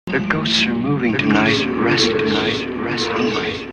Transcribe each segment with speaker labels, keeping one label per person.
Speaker 1: Their ghosts are moving tonight, rest only.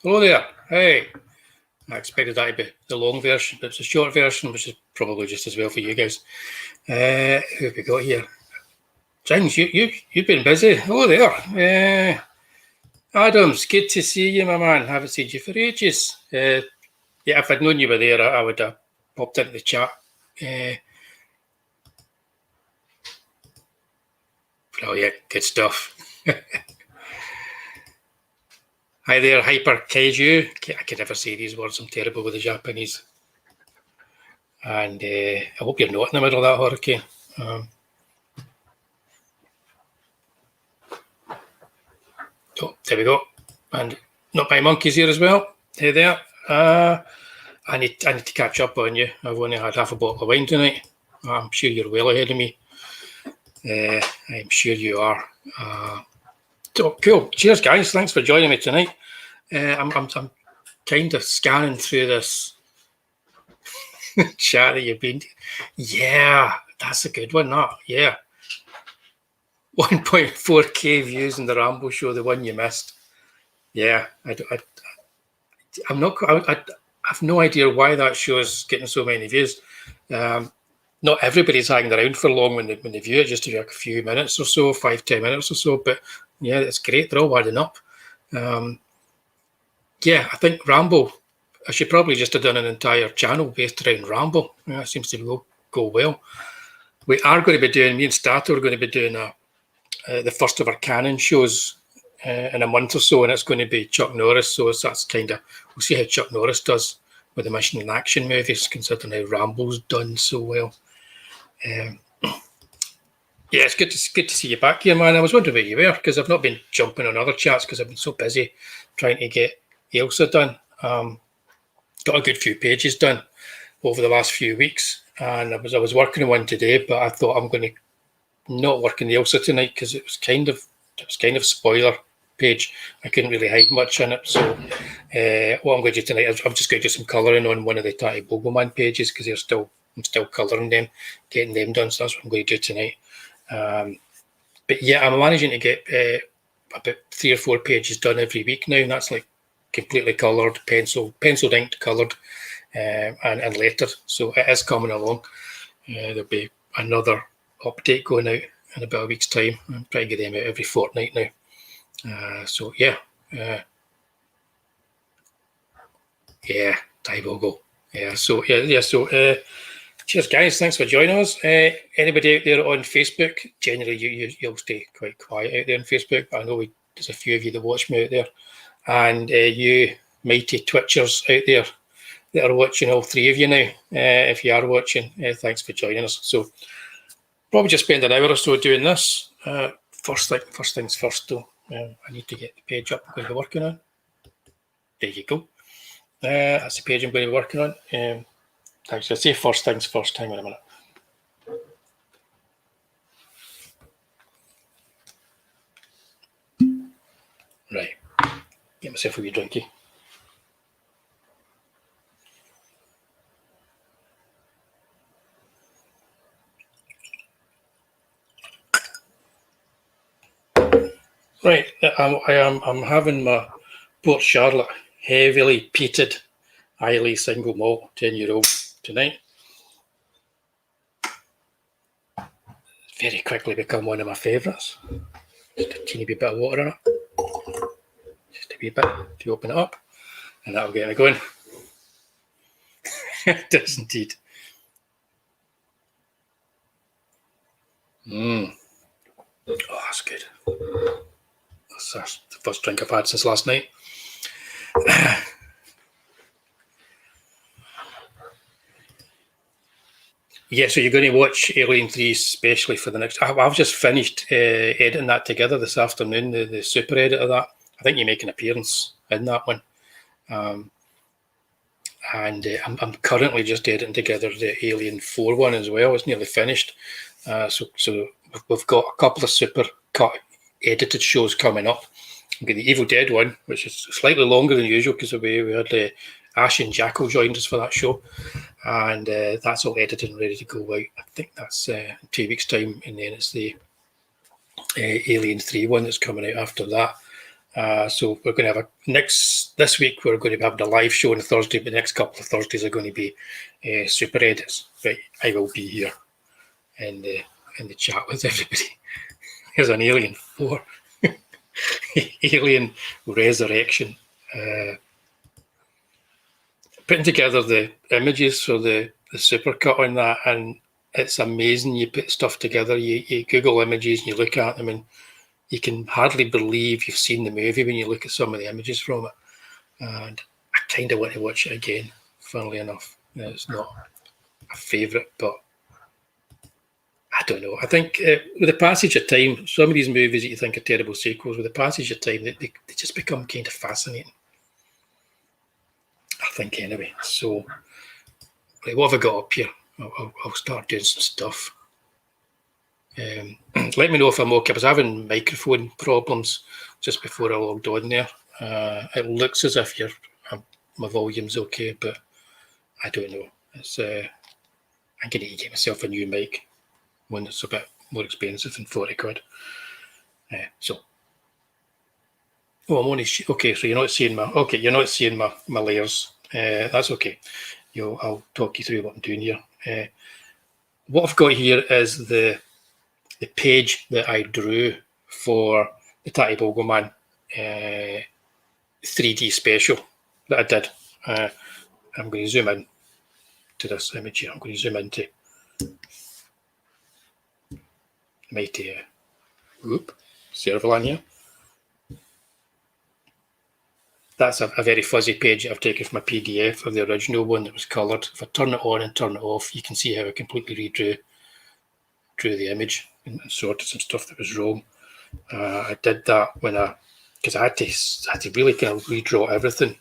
Speaker 2: Hello there. Hey, I expected that to be the long version, but it's a short version, which is probably just as well for you guys. Who have we got here? Jings, you've been busy. Hello there. Adams, good to see you, my man. Haven't seen you for ages. Yeah, if I'd known you were there, I would have popped into the chat. Brilliant, good stuff. Hi there, Hyper Kaiju. I can never say these words, I'm terrible with the Japanese. And I hope you're not in the middle of that hurricane. Oh, there we go. And Not By Monkeys here as well. Hey there. I need to catch up on you. I've only had half a bottle of wine tonight. I'm sure you're well ahead of me. I'm sure you are. So cool. Cheers, guys. Thanks for joining me tonight. I'm kind of scanning through this chat that you've been. Yeah, that's a good one. That, yeah. 1.4K views in the Rambo show, the one you missed. Yeah, I have no idea why that show is getting so many views. Not everybody's hanging around for long when they view it, just a few minutes or so, 5-10 minutes or so. But yeah, it's great. They're all adding up. Yeah, I think Rambo, I should probably just have done an entire channel based around Rambo. Yeah, it seems to go well. We are going to be doing, me and Stato are going to be doing the first of our canon shows in a month or so, and it's going to be Chuck Norris. So that's kind of, we'll see how Chuck Norris does with the mission and action movies, considering how Rambo's done so well. Yeah, it's good to see you back here, man. I was wondering where you were, because I've not been jumping on other chats because I've been so busy trying to get AILSA done. Got a good few pages done over the last few weeks, and I was working on one today, but I thought I'm going to not work on the AILSA tonight because it was kind of spoiler page. I couldn't really hide much in it. So what I'm going to do tonight is I'm just going to do some colouring on one of the Tatty Bogoman pages because I'm still colouring them, getting them done. So that's what I'm going to do tonight. But yeah, I'm managing to get about 3 or 4 pages done every week now, and that's like completely coloured, penciled inked, coloured, and lettered. So it is coming along. There'll be another update going out in about a week's time. I'm trying to get them out every fortnight now. So yeah, Tybogo. Yeah. So Cheers, guys. Thanks for joining us. Anybody out there on Facebook? Generally, you'll stay quite quiet out there on Facebook. I know there's a few of you that watch me out there. And you mighty Twitchers out there that are watching, all three of you now, if you are watching, thanks for joining us. So probably just spend an hour or so doing this. First things first, though. I need to get the page up I'm going to be working on. There you go. That's the page I'm going to be working on. Actually, I say first things first. Hang on a minute. Right. Get myself a wee drinky. Right, I'm having my Port Charlotte heavily peated Islay single malt 10-year-old tonight. It's very quickly become one of my favourites. Just a teeny bit of water in it. Just a wee bit to open it up, and that'll get me going. It does indeed. Oh, that's good. That's the first drink I've had since last night. Yeah, so you're going to watch Alien 3 especially for the next... I've just finished editing that together this afternoon, the super edit of that. I think you make an appearance in that one. And I'm currently just editing together the Alien 4 one as well. It's nearly finished. So we've got a couple of super cut edited shows coming up. We've got the Evil Dead one, which is slightly longer than usual because we had Ash and Jackal joined us for that show, and that's all edited and ready to go out. I think that's in 2 weeks' time, and then it's the Alien 3 one that's coming out after that. So we're going to have this week we're going to be having a live show on Thursday, but the next couple of Thursdays are going to be super edits. But I will be here in the chat with everybody. There's an Alien 4. Alien Resurrection. Putting together the images for the supercut on that, and it's amazing. You put stuff together, you Google images and you look at them, and you can hardly believe you've seen the movie when you look at some of the images from it. And I kind of want to watch it again, funnily enough. It's not a favourite, but I don't know. I think with the passage of time, some of these movies that you think are terrible sequels, with the passage of time, they just become kind of fascinating. I think anyway. So, right, what have I got up here? I'll start doing some stuff. Let me know if I'm okay. I was having microphone problems just before I logged on there. It looks as if my volume's okay, but I don't know. It's I'm going to get myself a new mic, one that's a bit more expensive than 40 quid. I'm only okay. So you're not seeing my layers. That's okay. I'll talk you through what I'm doing here. What I've got here is the page that I drew for the Tatty Bogo Man 3D special that I did. I'm going to zoom in to this image here. I'm going to zoom into mighty Servalan here. That's a very fuzzy page that I've taken from a PDF of the original one that was coloured. If I turn it on and turn it off, you can see how I completely redrew the image and sorted some stuff that was wrong. I did that because I had to really kind of redraw everything.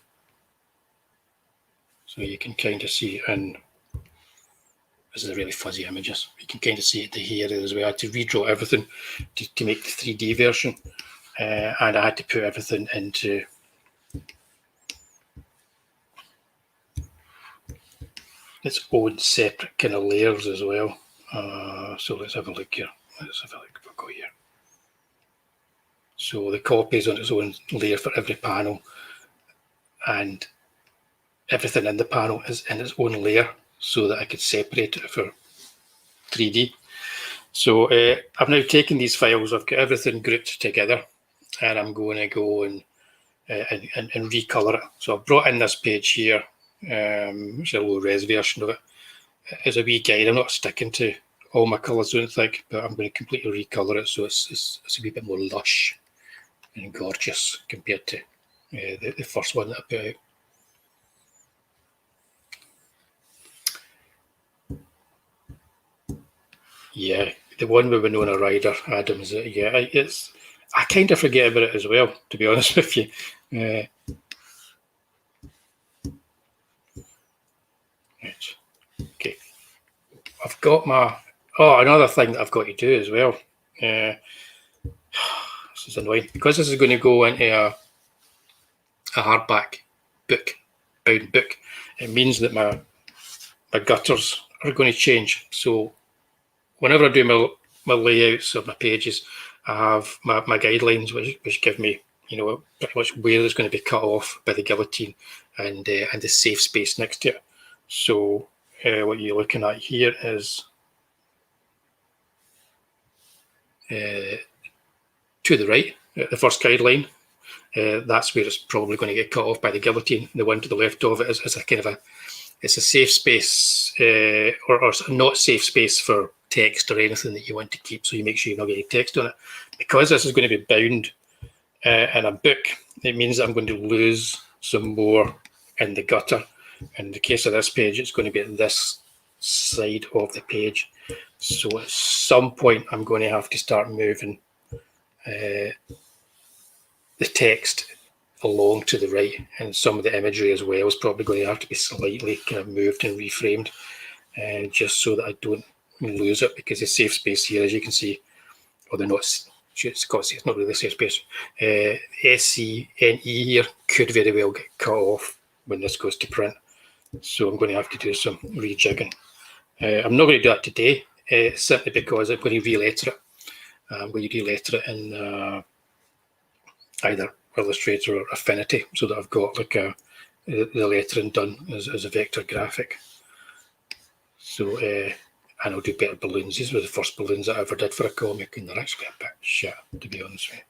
Speaker 2: So you can kind of see, and this is a really fuzzy images. You can kind of see it here as well. I had to redraw everything to make the 3D version, and I had to put everything into its own separate kind of layers as well. So let's have a look here. Let's have a look. We'll go here. So the copy is on its own layer for every panel, and everything in the panel is in its own layer so that I could separate it for 3D. So I've now taken these files, I've got everything grouped together, and I'm going to go and recolour it. So I've brought in this page here, which is a low res version of it, as a wee guide. I'm not sticking to all my colours, I don't think, but I'm going to completely recolour it so it's a wee bit more lush and gorgeous compared to the first one that I put out. Yeah, the one with Winona Ryder, Adams. Yeah, it's. I kind of forget about it as well, to be honest with you. Right. Okay. I've got my. Oh, another thing that I've got to do as well. This is annoying because this is going to go into a hardback book, bound book. It means that my gutters are going to change. So whenever I do my layouts of my pages, I have my guidelines which give me, pretty much where there's going to be cut off by the guillotine and the safe space next to it. So what you're looking at here is to the right, the first guideline. That's where it's probably going to get cut off by the guillotine. The one to the left of it is a kind of it's a safe space or not safe space for text or anything that you want to keep, so you make sure you're not getting text on it. Because this is going to be bound in a book, it means that I'm going to lose some more in the gutter. In the case of this page, it's going to be at this side of the page. So at some point, I'm going to have to start moving the text along to the right, and some of the imagery as well is probably going to have to be slightly kind of moved and reframed, just so that I don't lose it, because the safe space here, as you can see, or the notes, it's not really safe space. SCNE here could very well get cut off when this goes to print, so I'm going to have to do some rejigging. I'm not going to do that today, simply because I'm going to re-letter it. I'm going to re-letter it in either Illustrator or Affinity, so that I've got like the lettering done as a vector graphic. So and I'll do better balloons. These were the first balloons that I ever did for a comic, and they're actually a bit shit, to be honest with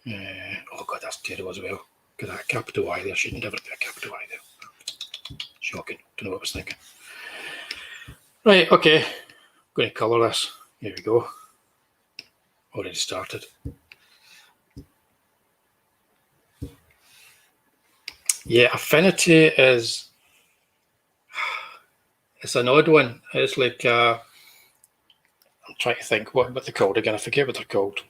Speaker 2: you. Oh god, that's terrible as well. Got that capital I there. Shouldn't ever be a capital I there. Shocking. Don't know what I was thinking. Right, okay. I'm going to colour this. Here we go. Already started. Yeah, Affinity is, it's an odd one. It's like, I'm trying to think what they're called again. I forget what they're called.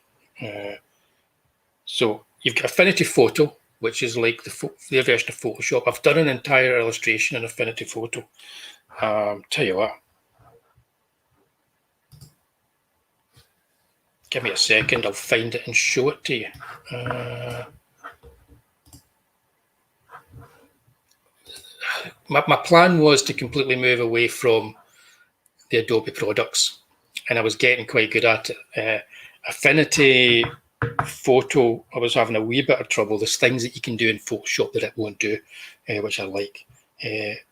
Speaker 2: So you've got Affinity Photo, which is like their version of Photoshop. I've done an entire illustration in Affinity Photo. Tell you what. Give me a second, I'll find it and show it to you. My plan was to completely move away from the Adobe products, and I was getting quite good at it. Affinity Photo, I was having a wee bit of trouble. There's things that you can do in Photoshop that it won't do, which I like.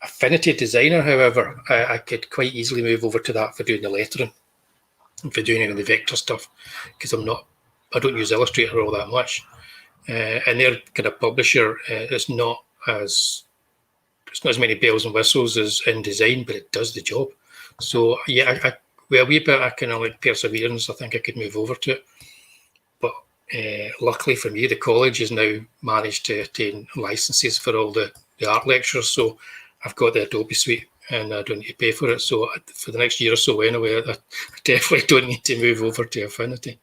Speaker 2: Affinity Designer, however, I could quite easily move over to that for doing the lettering and for doing any of the vector stuff, because I don't use Illustrator all that much. And their kind of publisher is not as many bells and whistles as InDesign, but it does the job. So yeah, with a wee bit of kind of like perseverance, I think I could move over to it. But luckily for me, the college has now managed to attain licenses for all the art lectures. So I've got the Adobe suite and I don't need to pay for it. So for the next year or so anyway, I definitely don't need to move over to Affinity.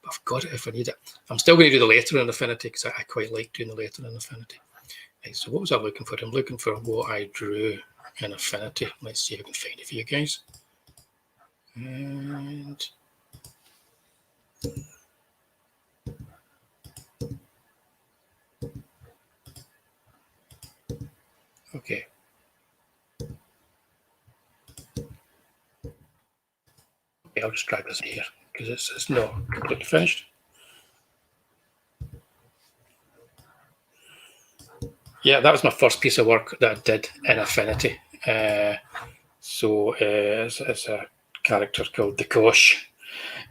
Speaker 2: But I've got it if I need it. I'm still going to do the lettering in Affinity because I quite like doing the lettering in Affinity. Right, so what was I looking for? I'm looking for what I drew in Affinity. Let's see if I can find it for you guys. And okay. Okay, I'll just drag this in here because it's not completely finished. Yeah, that was my first piece of work that I did in Affinity. So it's a character called the Kosh,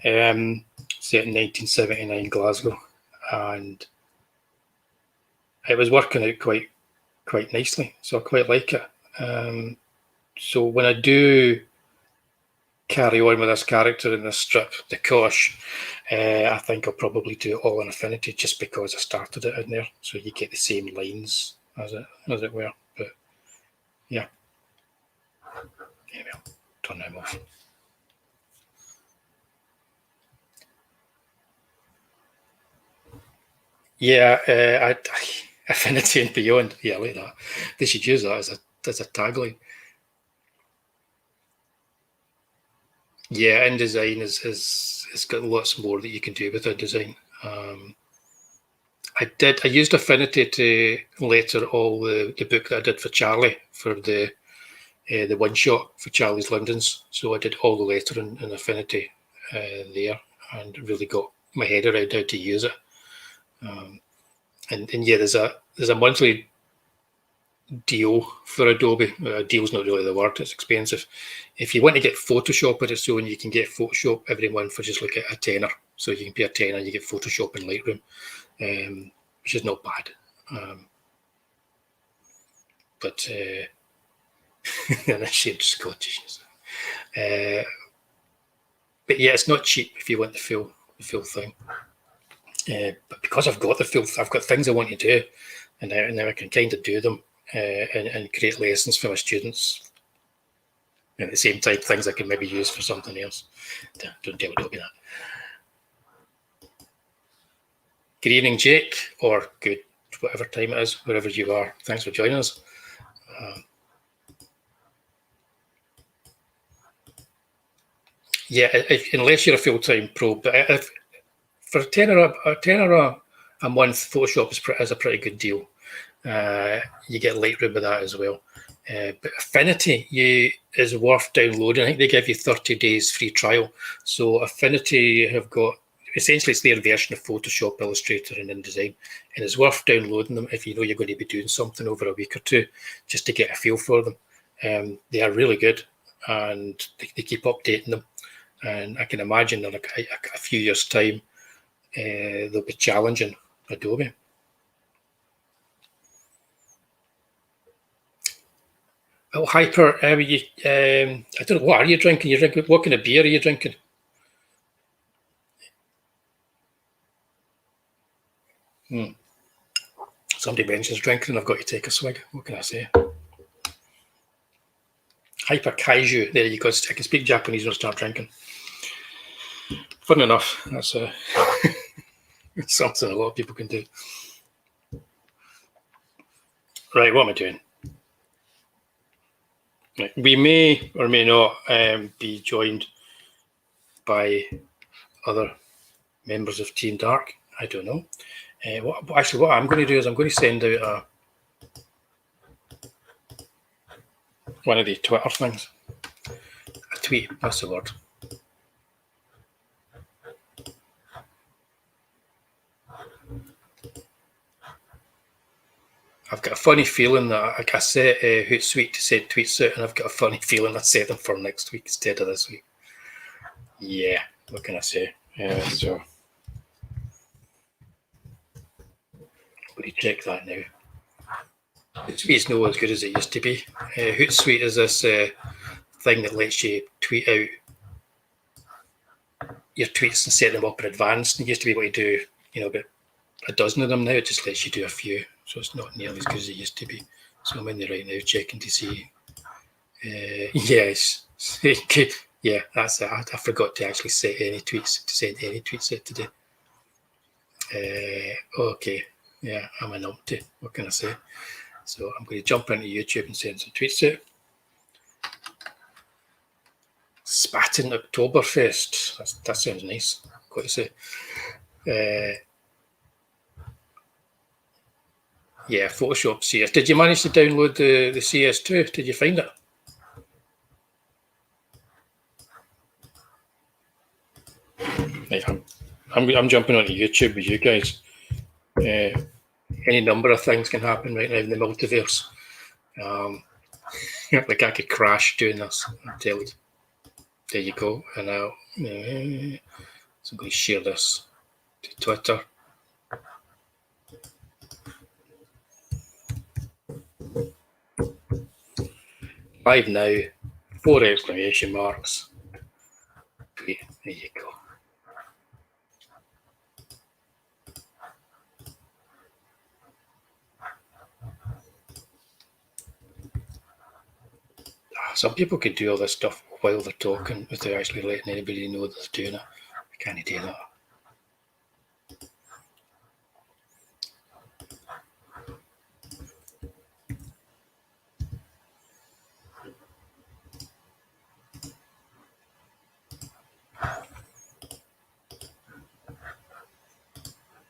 Speaker 2: set in 1979 Glasgow, and it was working out quite nicely. So I quite like it. So when I do carry on with this character in this strip, the Kosh, I think I'll probably do it all in Affinity just because I started it in there, so you get the same lines as it were. But yeah, anyway, I'll turn them off. Yeah, Affinity and Beyond. Yeah, I like that. They should use that as a tagline. Yeah, InDesign is got lots more that you can do with InDesign. I used Affinity to letter all the book that I did for Charlie for the one shot for Charlie's Londons. So I did all the lettering in Affinity there, and really got my head around how to use it. And yeah, there's a monthly deal for Adobe. Deal's not really the word; it's expensive. If you want to get Photoshop on its own, you can get Photoshop every month for just like a tenner. So you can pay a tenner, you get Photoshop in Lightroom, which is not bad. But and I shared Scottish. But yeah, it's not cheap if you want the full thing. But because I've got I've got things I want to do, and now I can kind of do them and create lessons for my students. And at the same time, things I can maybe use for something else. Don't tell Adobe that. Good evening, Jake, or good whatever time it is, wherever you are. Thanks for joining us. Yeah, unless you're a full-time pro, but if for a tenner a month, Photoshop is a pretty good deal. You get Lightroom with that as well. But Affinity is worth downloading. I think they give you 30 days free trial. So Affinity have got, essentially it's their version of Photoshop, Illustrator and InDesign. And it's worth downloading them if you know you're going to be doing something over a week or two, just to get a feel for them. They are really good, and they keep updating them. And I can imagine in a few years' time, they'll be challenging Adobe. Oh, Hyper, I don't know, what are you drinking? What kind of beer are you drinking? Somebody mentions drinking, I've got to take a swig. What can I say? Hyper Kaiju. There you go. I can speak Japanese and start drinking. Fun enough. That's something a lot of people can do. Right, what am I doing? Right. We may or may not be joined by other members of Team Dark. I don't know. What I'm going to do is I'm going to send out one of the Twitter things. A tweet, that's the word. I've got a funny feeling that I set Hootsuite to send tweets out, and I've got a funny feeling I set them for next week instead of this week. Yeah, what can I say? So I'm going to check that now. Hootsuite's not as good as it used to be. Hootsuite is this thing that lets you tweet out your tweets and set them up in advance. And you used to be able to do, about a dozen of them. Now it just lets you do a few, so it's not nearly as good as it used to be. So I'm in there right now checking to see. Yes, yeah, that's it. I forgot to actually set any tweets to send any tweets out today. Okay, yeah, I'm a numpty. What can I say? So I'm going to jump into YouTube and send some tweets out. Spaten Oktoberfest. That sounds nice. Got to say. Yeah, Photoshop CS. Did you manage to download the CS2? Did you find it? Right, I'm jumping onto YouTube with you guys. Any number of things can happen right now in the multiverse. Like I could crash doing this. I'll tell you. There you go. And now, so I'm going to share this to Twitter. Live now, 4 exclamation marks. Great, there you go. Some people can do all this stuff while they're talking without actually letting anybody know that they're doing it. I can't do that.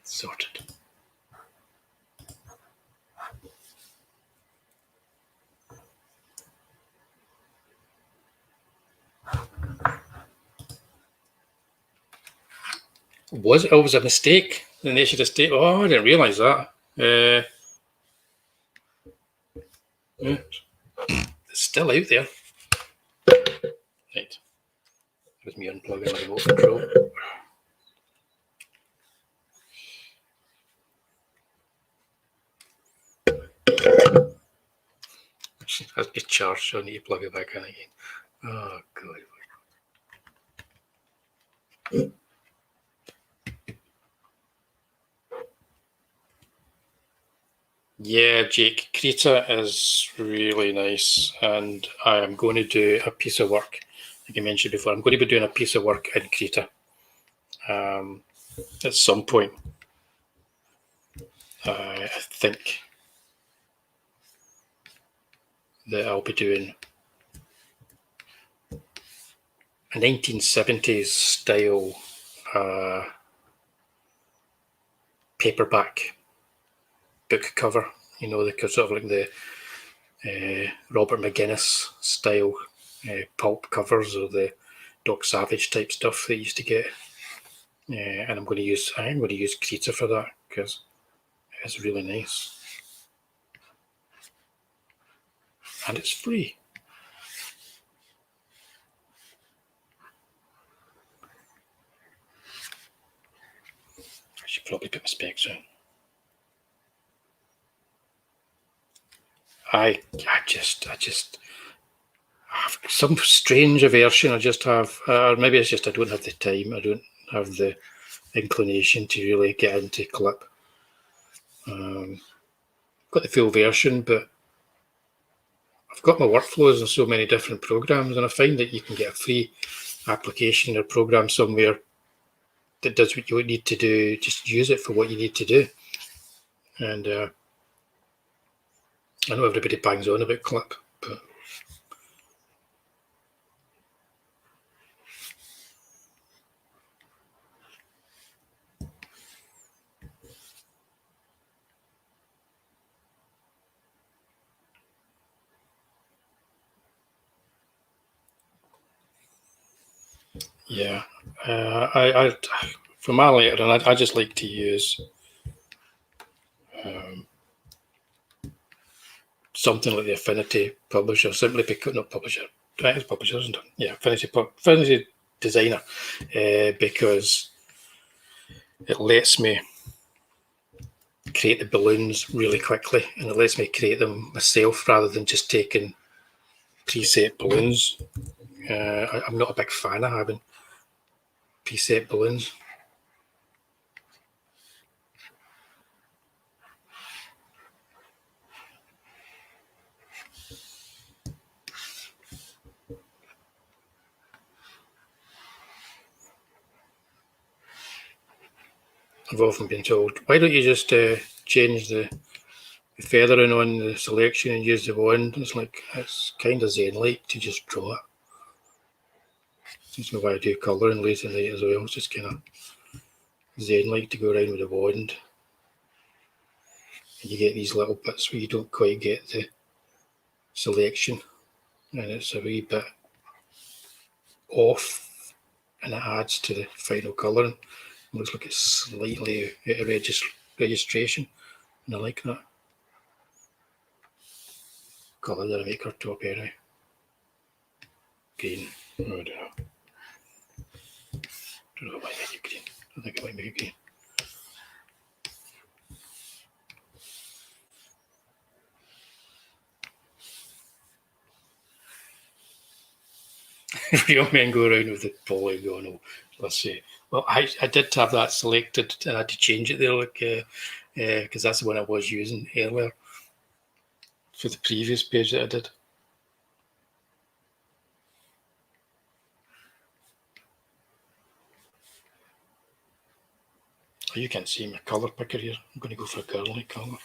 Speaker 2: Sorted. Was it always a mistake? The nation of state. Oh, I didn't realise that. Yeah. It's still out there. Right. That was me unplugging my remote control. Has been charged, so I need to plug it back in again. Oh, God. Yeah, Jake, Krita is really nice, and I am going to do a piece of work, like I mentioned before. I'm going to be doing a piece of work in Krita at some point. I think that I'll be doing a 1970s style paperback book cover, you know, the sort of like the Robert McGuinness style pulp covers, or the Doc Savage type stuff they used to get. And I'm going to use Krita for that because it's really nice and it's free. I should probably put my specs on. I just have some strange aversion. I just have, or maybe it's just I don't have the time. I don't have the inclination to really get into clip. Got the full version, but I've got my workflows in so many different programs, and I find that you can get a free application or program somewhere that does what you need to do. Just use it for what you need to do. And I know everybody bangs on about clip, but yeah, I for my lettering, I just like to use something like the Affinity Publisher, simply because not publisher, right? It's publisher, isn't it? Yeah, Affinity Designer, because it lets me create the balloons really quickly, and it lets me create them myself rather than just taking preset balloons. I'm not a big fan of having preset balloons. I've often been told, why don't you just change the feathering on the selection and use the wand? It's like, it's kind of zen-like to just draw it. That's why I do colouring late at night as well. It's just kind of zen-like to go around with a wand. And you get these little bits where you don't quite get the selection, and it's a wee bit off, and it adds to the final colouring. It looks like it's slightly out of registration, and I like that. Colour that I make our top anyway. Green. Oh, I don't know. Don't know why I make it green. I think I might make it green. Real men go around with the polygonal. Let's see. Well, I did have that selected, and I had to change it there, like because that's the one I was using earlier for the previous page that I did. Oh, you can't see my colour picker here. I'm going to go for a girly colour.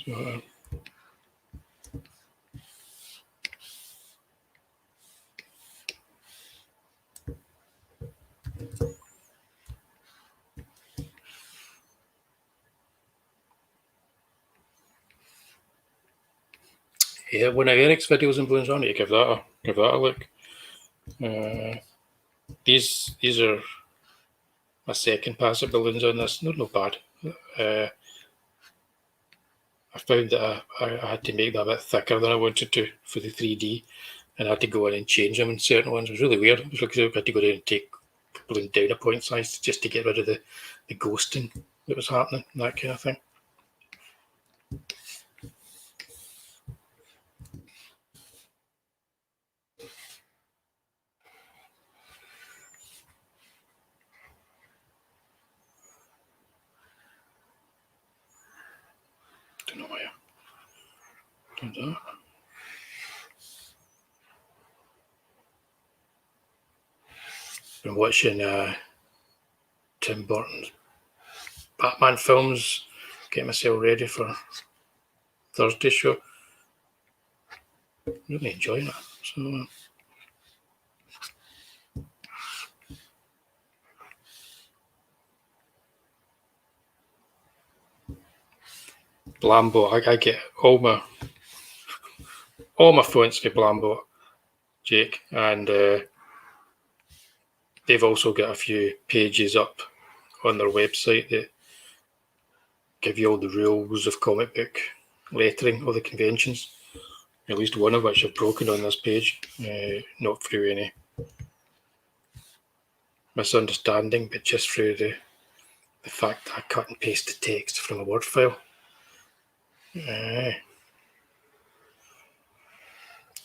Speaker 2: So, yeah, one of Eric's videos and balloons on it. Give that a look. These are my second pass at balloons on this. Not bad. I found that I had to make that a bit thicker than I wanted to for the 3D, and I had to go in and change them in certain ones. It was really weird. It was like I had to go in and take balloon down a point size just to get rid of the ghosting that was happening, that kind of thing. Don't know why I done that. Been watching Tim Burton's Batman films, getting myself ready for Thursday show. Really enjoying it. So Blambo, I get all my fonts for Blambo, Jake, and they've also got a few pages up on their website that give you all the rules of comic book lettering, all the conventions, at least one of which I've broken on this page, not through any misunderstanding, but just through the fact that I cut and paste the text from a Word file. So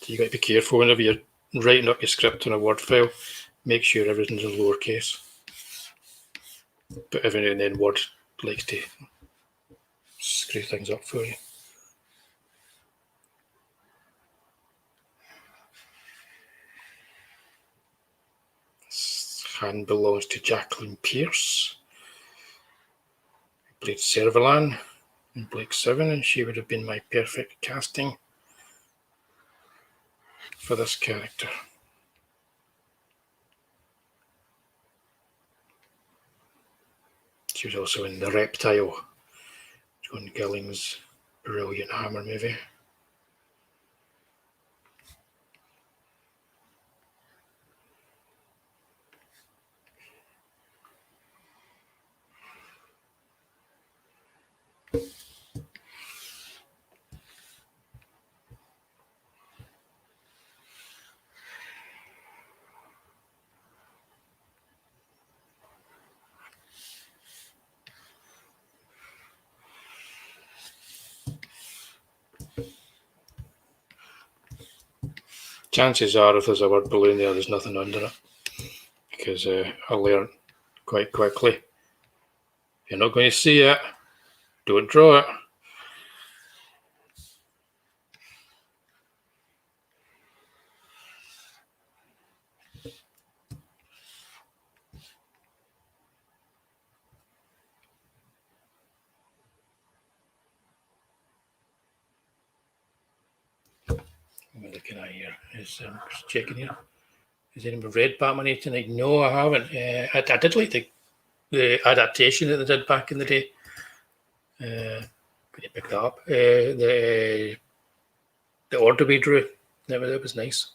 Speaker 2: you got to be careful whenever you're writing up your script on a Word file. Make sure everything's in lowercase. But every now and then Word likes to screw things up for you. This hand belongs to Jacqueline Pierce, who played Servalan in Blake 7, and she would have been my perfect casting for this character. She was also in The Reptile, John Gilling's brilliant Hammer movie. Chances are, if there's a word balloon there's nothing under it, because I learned quite quickly, if you're not going to see it, don't draw it. What am I looking at here? Just checking here. Has anyone read Batman 89? No, I haven't. I did like the adaptation that they did back in the day. Could you pick that up? The order we drew. That was nice.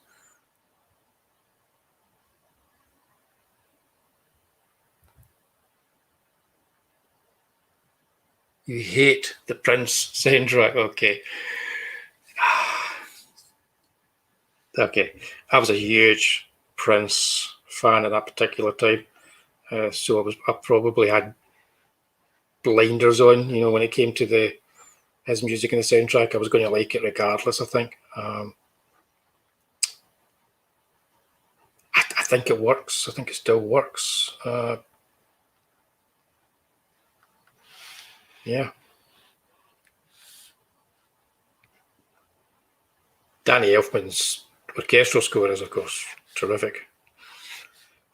Speaker 2: You hate the Prince soundtrack. Okay. Okay. I was a huge Prince fan at that particular time. So I probably had blinders on, when it came to his music and the soundtrack. I was going to like it regardless, I think. think it works. I think it still works. Yeah. Danny Elfman's orchestral score is, of course, terrific.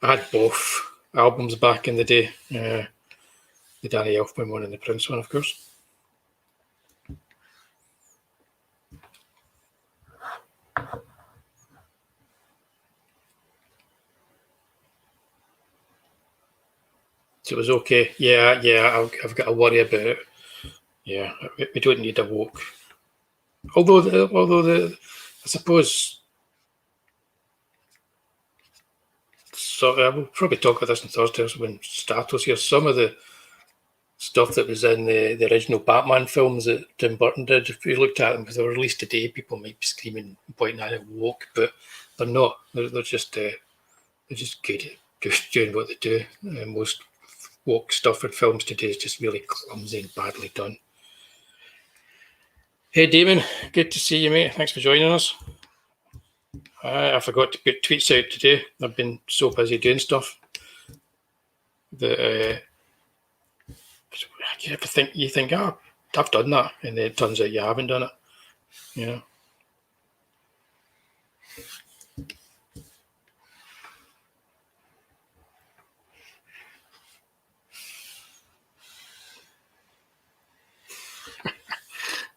Speaker 2: I had both albums back in the day. The Danny Elfman one and the Prince one, of course. So it was okay. Yeah, I've got to worry about it. Yeah, we don't need a woke. Although I suppose. So I will probably talk about this on Thursday when Stratos here. Some of the stuff that was in the original Batman films that Tim Burton did, if you looked at them, if they were released today, people might be screaming, pointing at it woke, but they're not. They're just good at doing what they do. Most woke stuff in films today is just really clumsy and badly done. Hey, Damon, good to see you, mate. Thanks for joining us. I forgot to put tweets out today. I've been so busy doing stuff that you think, oh, I've done that, and then it turns out you haven't done it. You know.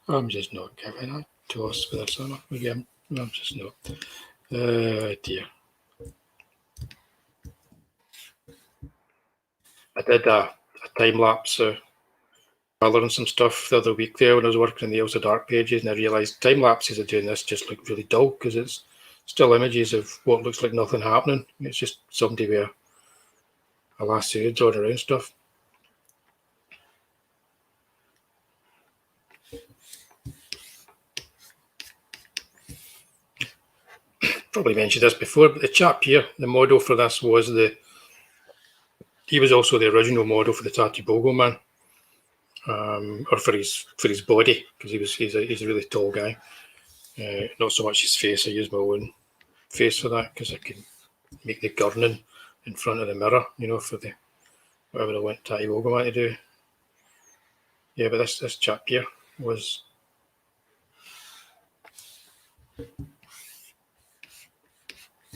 Speaker 2: I'm just not giving it to us for this summer again. I'm just not. Dear. I did a time lapse I learned some stuff the other week there when I was working in the AILSA Dark pages, and I realised time lapses of doing this just look really dull because it's still images of what looks like nothing happening. It's just somebody with a lasso drawing around stuff. Probably mentioned this before, but the chap here, the model for this was he was also the original model for the Tati Bogo Man, or for his body, because he's a really tall guy. Not so much his face. I use my own face for that because I can make the gurning in front of the mirror, for the whatever I want Tati Bogo Man to do. Yeah, but this chap here was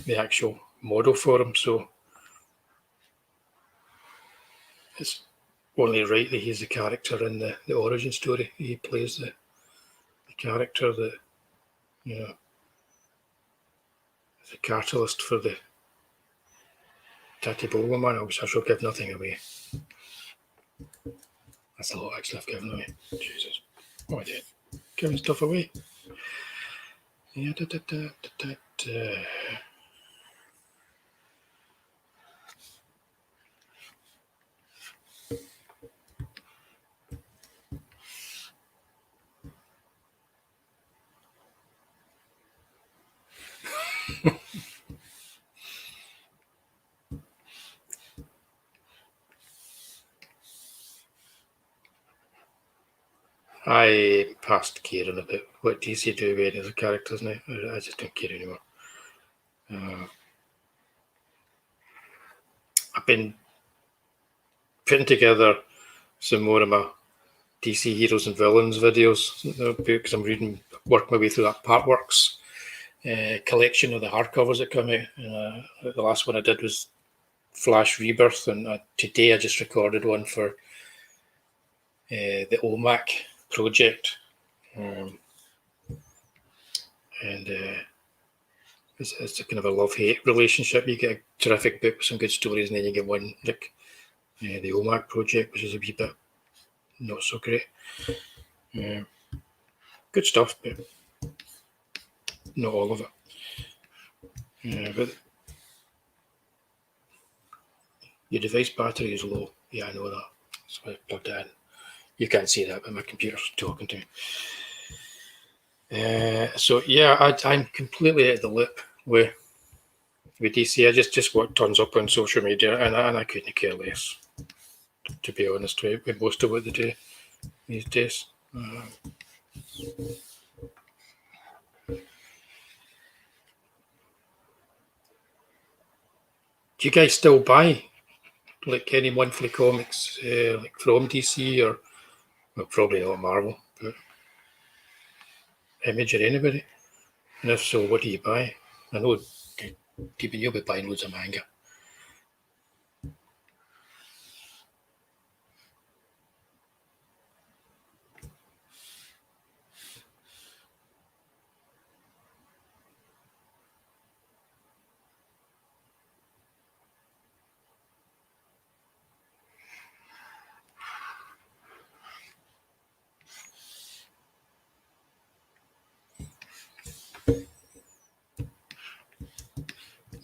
Speaker 2: the actual model for him, so it's only right that he's the character in the origin story. He plays the character that, is a catalyst for the Tati Bogo Man. I shall give nothing away. That's a lot actually I've given away. Jesus. Oh, I did. Giving stuff away. Yeah, I passed caring about what DC do with any of the characters now. I just don't care anymore. I've been putting together some more of my DC Heroes and Villains videos because I'm working my way through that Partworks collection of the hardcovers that come out. The last one I did was Flash Rebirth, and today I just recorded one for the OMAC project. It's a kind of a love-hate relationship. You get a terrific book with some good stories, and then you get one like the OMAC project, which is a wee bit not so great. Good stuff, but not all of it. But your device battery is low. Yeah, I know that. That's why I plugged it in. You can't see that, but my computer's talking to me. So yeah, I'm completely out of the loop with DC. I just what turns up on social media, and I couldn't care less, to be honest with most of what they do these days. Do you guys still buy like any monthly comics, like from DC or well, probably not Marvel, but Image or anybody? And if so, what do you buy? I know people, you'll be buying loads of manga.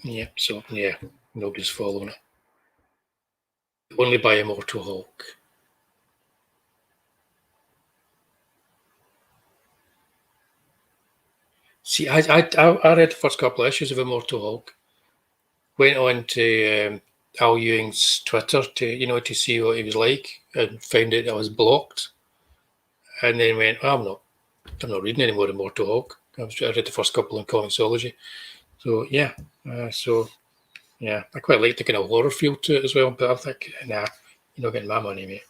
Speaker 2: Yep, so yeah, nobody's following it. Only buy Immortal Hulk. See, I read the first couple of issues of Immortal Hulk. Went on to Al Ewing's Twitter to see what he was like, and found out I was blocked. And then went, oh, I'm not reading any more Immortal Hulk. I read the first couple in Comicsology. So yeah, I quite like the kind of horror feel to it as well. But I think, nah, you're not getting my money, mate.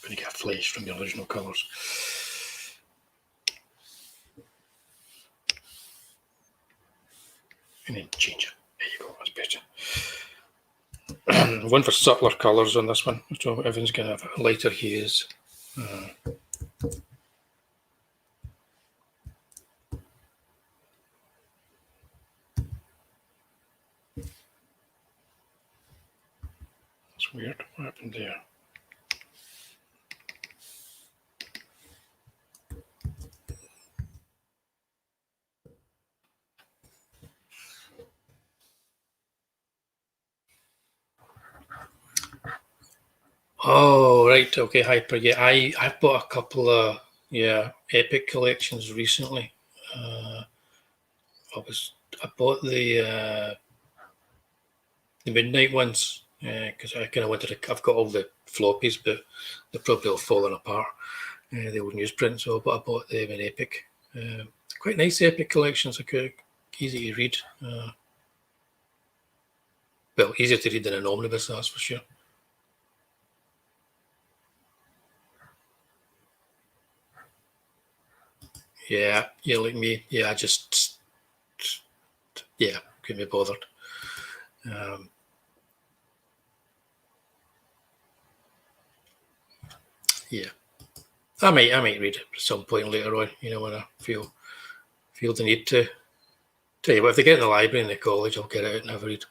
Speaker 2: Going to get a flash from the original colours. And then change it. There you go, that's better. One for subtler colours on this one, so everyone's going to have lighter hues. That's weird. What happened there? Oh, right. Okay, Hyper. Yeah, I've bought a couple of Epic collections recently. I bought the Midnight ones because I kind of wanted to. I've got all the floppies, but they're probably all falling apart. The old newsprint, so I bought them in Epic. Quite nice Epic collections. Easy to read. Well, easier to read than an omnibus, that's for sure. Yeah, like me. Yeah, I just couldn't be bothered. Yeah, I might read it at some point later on. When I feel the need to. Tell you what, if they get in the library in the college, I'll get it out and have a read.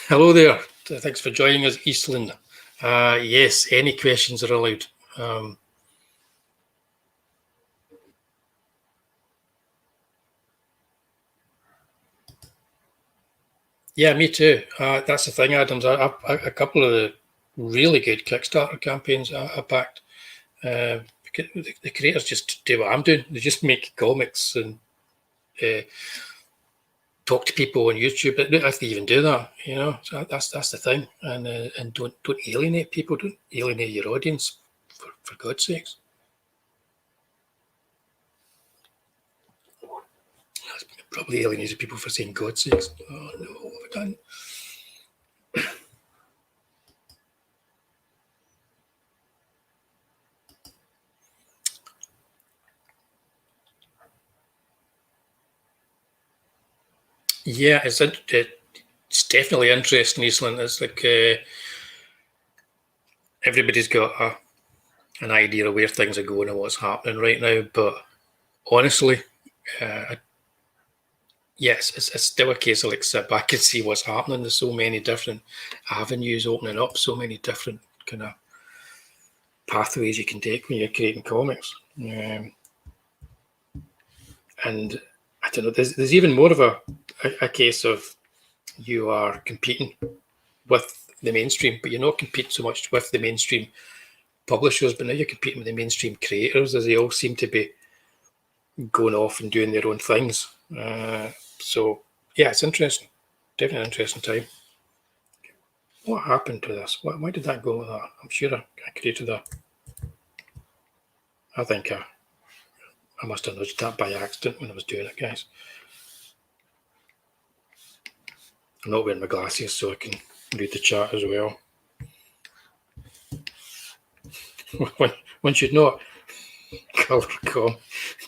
Speaker 2: Hello there. Thanks for joining us, Eastland. Yes, any questions are allowed. Yeah, me too. That's the thing, Adams. A couple of the really good Kickstarter campaigns I backed. The creators just do what I'm doing. They just make comics and talk to people on YouTube. But they don't have to even do that, So that's the thing. And don't alienate people. Don't alienate your audience, for God's sakes. Probably alienated people for saying God's sakes. Oh no, what have I done? Yeah, it's definitely interesting, Eastland. It's like everybody's got an idea of where things are going and what's happening right now. But honestly, yes, it's still a case of like sit back and see what's happening. There's so many different avenues opening up, so many different kind of pathways you can take when you're creating comics. And I don't know, there's even more of a case of you are competing with the mainstream, but you're not competing so much with the mainstream publishers, but now you're competing with the mainstream creators, as they all seem to be going off and doing their own things. So yeah, it's interesting. definitely an interesting time. What happened to this? Why did that go like that? I'm sure I created that. I think I must have nudged that by accident when I was doing it, guys. I'm not wearing my glasses so I can read the chat as well. One should not colour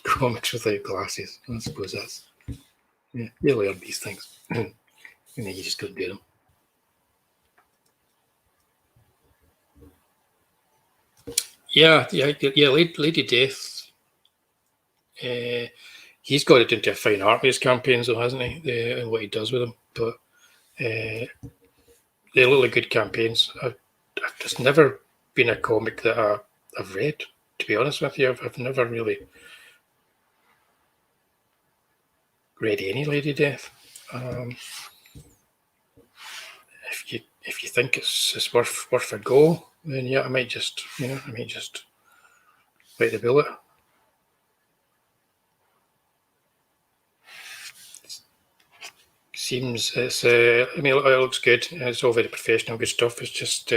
Speaker 2: comics without glasses. I suppose that's, yeah, you learn these things and then you just couldn't do them. Yeah, Lady Death. He's got it into a fine art with his campaigns, though, hasn't he? And what he does with them, but they look like good campaigns. I've just never been a comic that I've read. To be honest with you, I've never really read any Lady Death. If you think it's worth a go, then yeah, I might just bite the bullet. Seems it's it looks good. It's all very professional, good stuff. It's just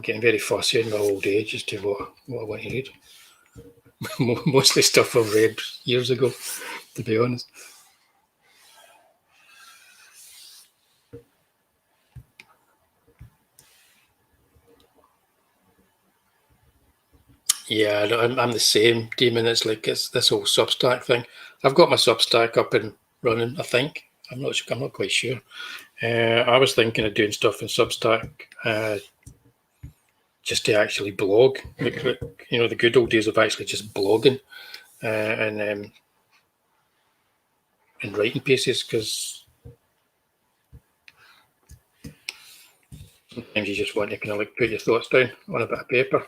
Speaker 2: getting very fussy in my old age as to what I want to read. Mostly stuff I've read years ago, to be honest. Yeah, I'm the same, Demon. It's like it's this whole Substack thing. I've got my Substack up and running, I think. I'm not quite sure. I was thinking of doing stuff in Substack just to actually blog. Like, the good old days of actually just blogging and writing pieces, because sometimes you just want to kind of like put your thoughts down on a bit of paper,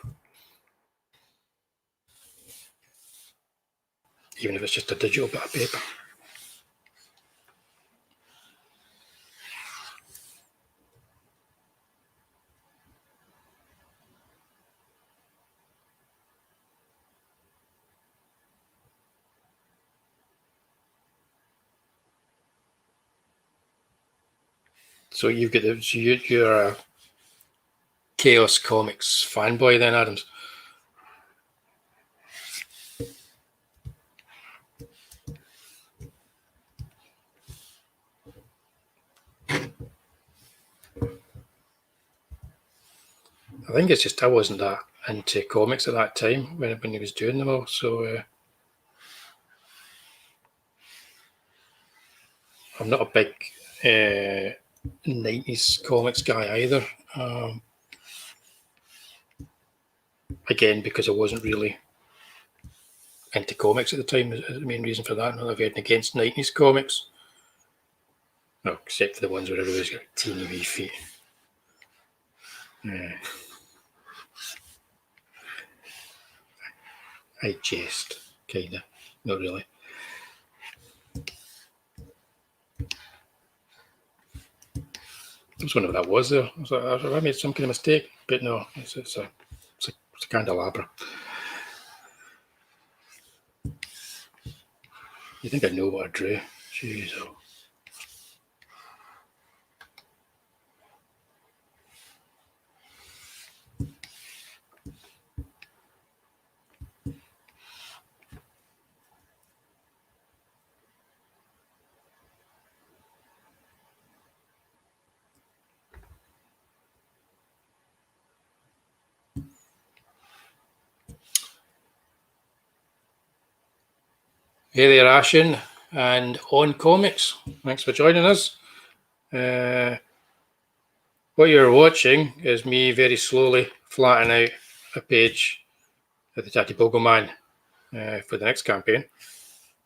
Speaker 2: even if it's just a digital bit of paper. So you're a Chaos Comics fanboy then, Adams? I think it's just I wasn't that into comics at that time when he was doing them all. So I'm not a big 90s comics guy either. Again, because I wasn't really into comics at the time is the main reason for that. Not having against 90s comics. No, except for the ones where everybody's got teeny wee feet. I jest, kinda. Not really. I was wondering what that was there. Have I made some kind of mistake? But no, it's a candelabra. You think I know what I drew? Jeez, oh. Hey there, Ashen, and On Comics. Thanks for joining us. What you're watching is me very slowly flattening out a page of the Tatty Bogo Man for the next campaign,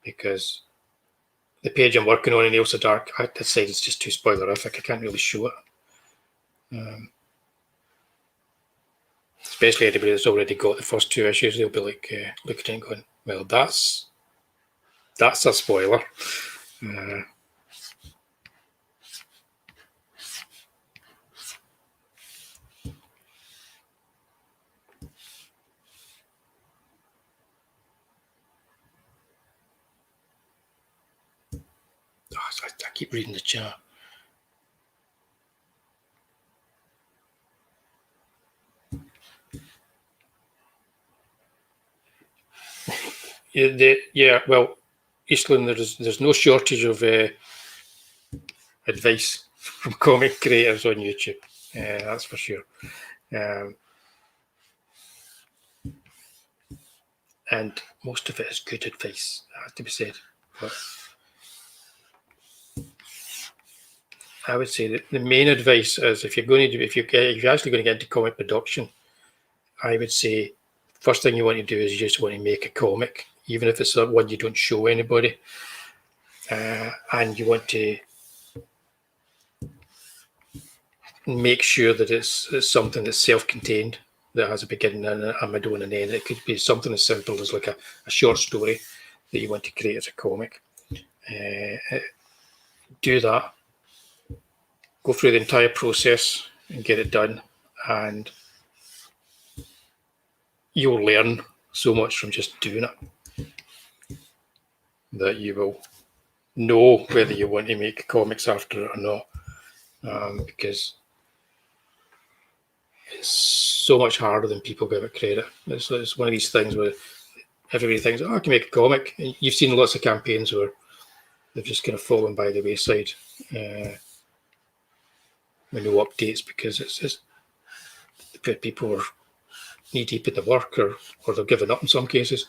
Speaker 2: because the page I'm working on in AILSA Dark, I decided it's just too spoilerific. I can't really show it. Especially anybody that's already got the first two issues, they'll be like looking and going, well, that's a spoiler. I keep reading the chat. Yeah, well, Eastland, there's no shortage of advice from comic creators on YouTube. That's for sure. And most of it is good advice, has to be said. But I would say that the main advice is if you're actually going to get into comic production, I would say first thing you want to do is you just want to make a comic, even if it's one you don't show anybody, and you want to make sure that it's something that's self-contained, that has a beginning and a middle and an end. It could be something as simple as like a short story that you want to create as a comic. Do that, go through the entire process and get it done, and you'll learn so much from just doing it that you will know whether you want to make comics after it or not, because it's so much harder than people give it credit. It's one of these things where everybody thinks, oh, I can make a comic. And you've seen lots of campaigns where they've just kind of fallen by the wayside with no updates because it's just people are knee deep in the work or they're giving up in some cases.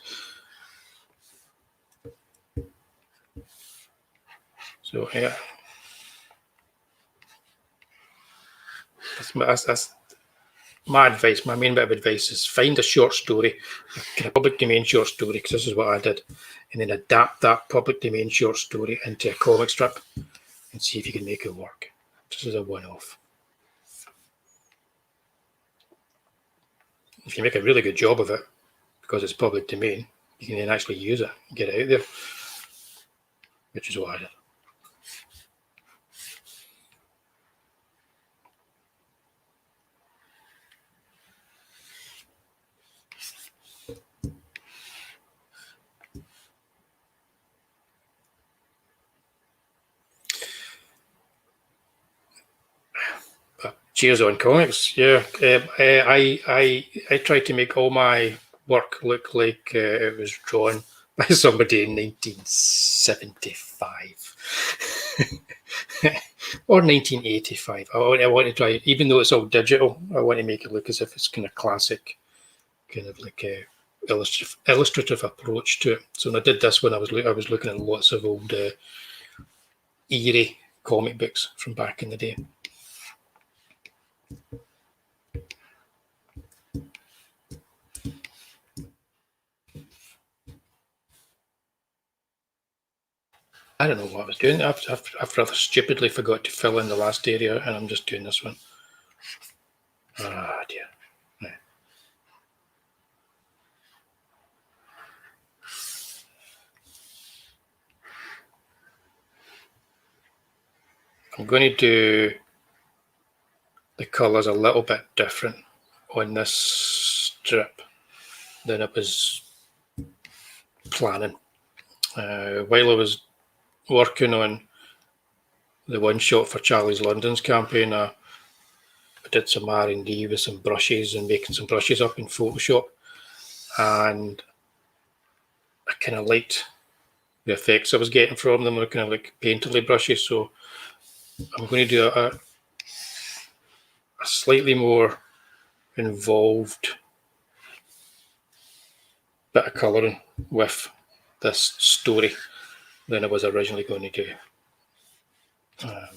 Speaker 2: So yeah, that's my advice. My main bit of advice is find a short story, a kind of public domain short story, because this is what I did, and then adapt that public domain short story into a comic strip and see if you can make it work. This is a one-off. If you make a really good job of it, because it's public domain, you can then actually use it and get it out there, which is what I did. Cheers on comics, yeah. I tried to make all my work look like it was drawn by somebody in 1975 or 1985. I want to try, even though it's all digital, I want to make it look as if it's kind of classic, kind of like a illustrative approach to it. So when I did this one, I was looking at lots of old eerie comic books from back in the day. I don't know what I was doing. I've rather stupidly forgot to fill in the last area, and I'm just doing this one. Ah, dear. No. I'm going to do the colours a little bit different on this strip than I was planning. While I was working on the one shot for Charlie's London's campaign, I did some R&D with some brushes and making some brushes up in Photoshop, and I kind of liked the effects I was getting from them. They're kind of like painterly brushes, so I'm going to do a slightly more involved bit of colouring with this story than I was originally going to do. I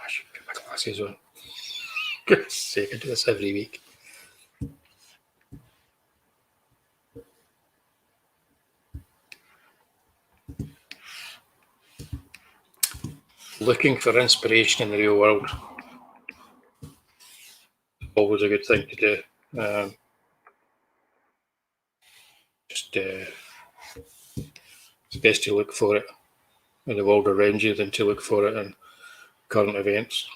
Speaker 2: should put my glasses on. For goodness sake, I do this every week. Looking for inspiration in the real world. Always a good thing to do. it's best to look for it in the world around you than to look for it in current events.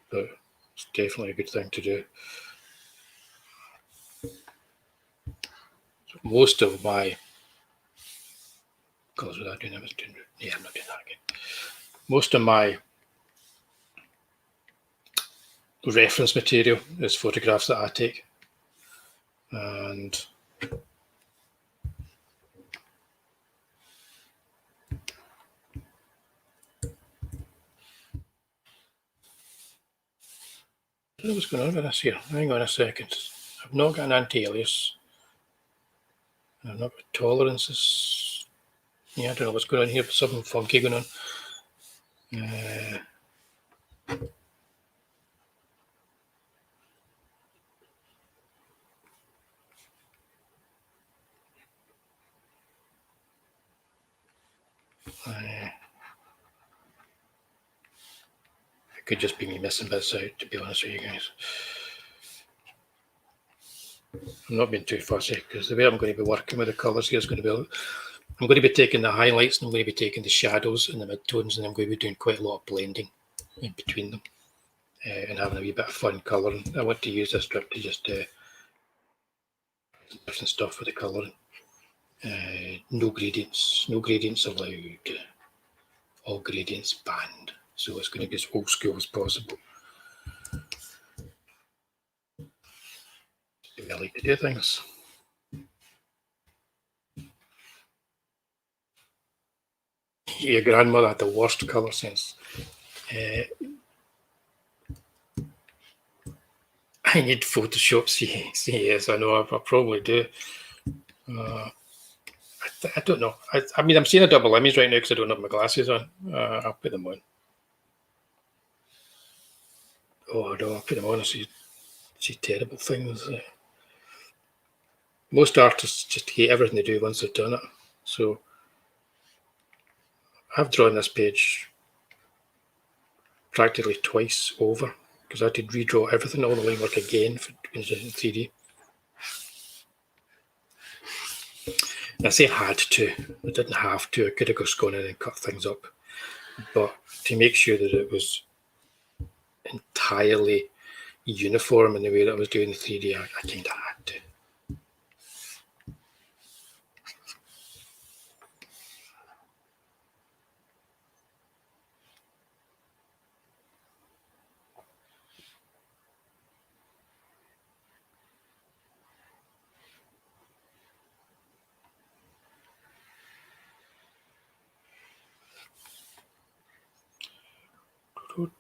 Speaker 2: But it's definitely a good thing to do. So most of my colours without doing that, I'm not doing that again. Most of my reference material is photographs that I take, and I don't know what's going on with this here. Hang on a second. I've not got an anti-alias. I've not got tolerances. Yeah, I don't know what's going on here, but something funky going on. It could just be me missing bits out, to be honest with you guys. I'm not being too fussy, because the way I'm going to be working with the colours here is going to be, I'm going to be taking the highlights and I'm going to be taking the shadows and the midtones, and I'm going to be doing quite a lot of blending in between them and having a wee bit of fun colouring. I want to use this strip to just different stuff with the colouring. No gradients allowed. All gradients banned. So it's going to be as old school as possible. I like to do things. Your grandmother had the worst colour sense. I need Photoshop. Yes, I know. I probably do. I don't know. I mean, I'm seeing a double image right now because I don't have my glasses on. I'll put them on. Oh no, I'll put them on. I see terrible things. Most artists just hate everything they do once they've done it. So I've drawn this page practically twice over because I had to redraw everything, all the line work again in 3D. And I say had to. I didn't have to. I could have just gone in and cut things up. But to make sure that it was entirely uniform in the way that I was doing the 3D, I kind of had to.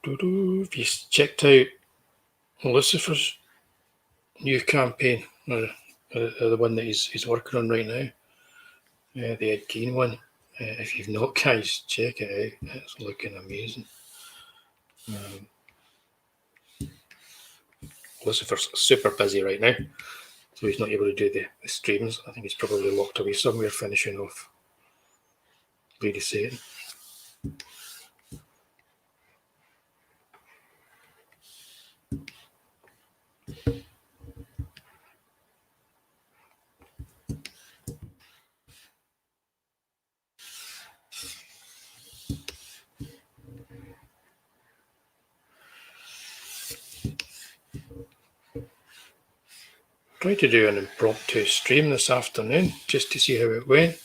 Speaker 2: If you checked out Lucifer's new campaign, or the one that he's working on right now, the Ed Gein one, if you've not, guys, check it out. It's looking amazing. Lucifer's super busy right now, so he's not able to do the streams. I think he's probably locked away somewhere finishing off Lady Satan. Tried to do an impromptu stream this afternoon just to see how it went,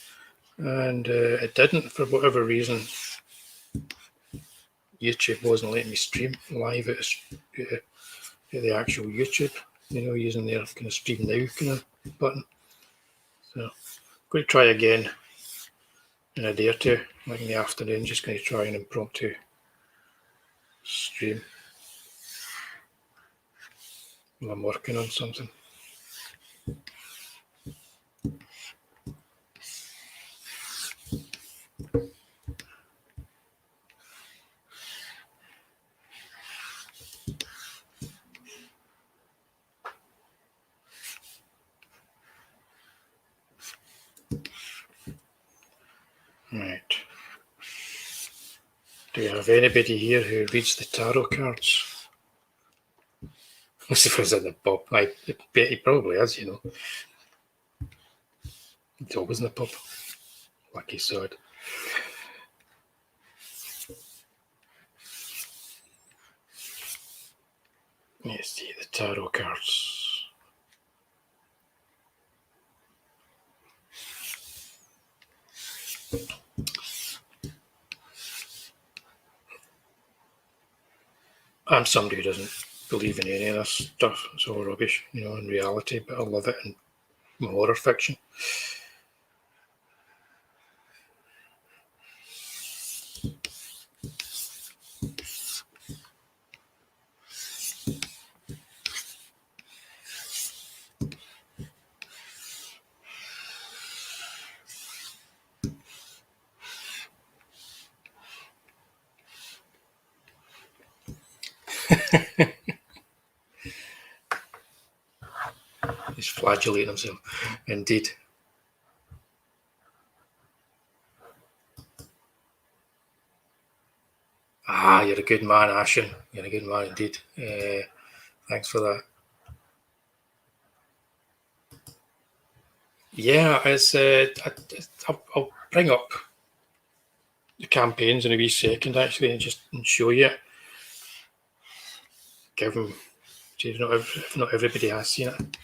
Speaker 2: and it didn't for whatever reason. YouTube wasn't letting me stream live at the actual YouTube, using their kind of stream now kind of button. So I'm going to try again in a day or two, like in the afternoon, just going to try an impromptu stream while I'm working on something. Right. Do you have anybody here who reads the tarot cards? Lucifer's in the pub. I bet he probably is, It's always in the pub. Lucky sod. Let's see the tarot cards. I'm somebody who doesn't believe in any of this stuff. It's all rubbish, you know, in reality, but I love it in horror fiction. He's flagellating himself. Indeed. Ah, you're a good man, Ashen. You're a good man indeed. Thanks for that. Yeah, it's. I'll bring up the campaigns in a wee second, actually, and just show you. Give them. If not everybody has seen it.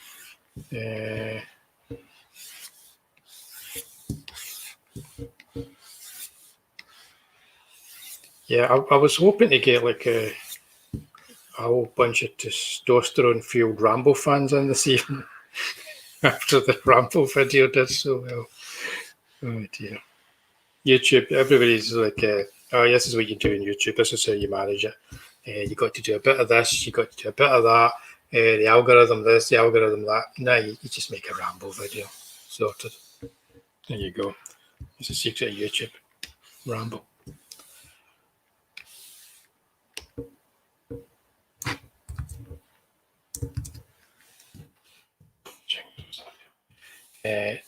Speaker 2: Yeah, I was hoping to get like a whole bunch of testosterone-fueled Rambo fans in this evening after the Rambo video did so well. Oh dear. YouTube, everybody's like, oh, this is what you do in YouTube. This is how you manage it. You got to do a bit of this. You got to do a bit of that. The algorithm this, the algorithm that. Now you just make a Rambo video. Sorted. There you go. It's a secret of YouTube. Rambo.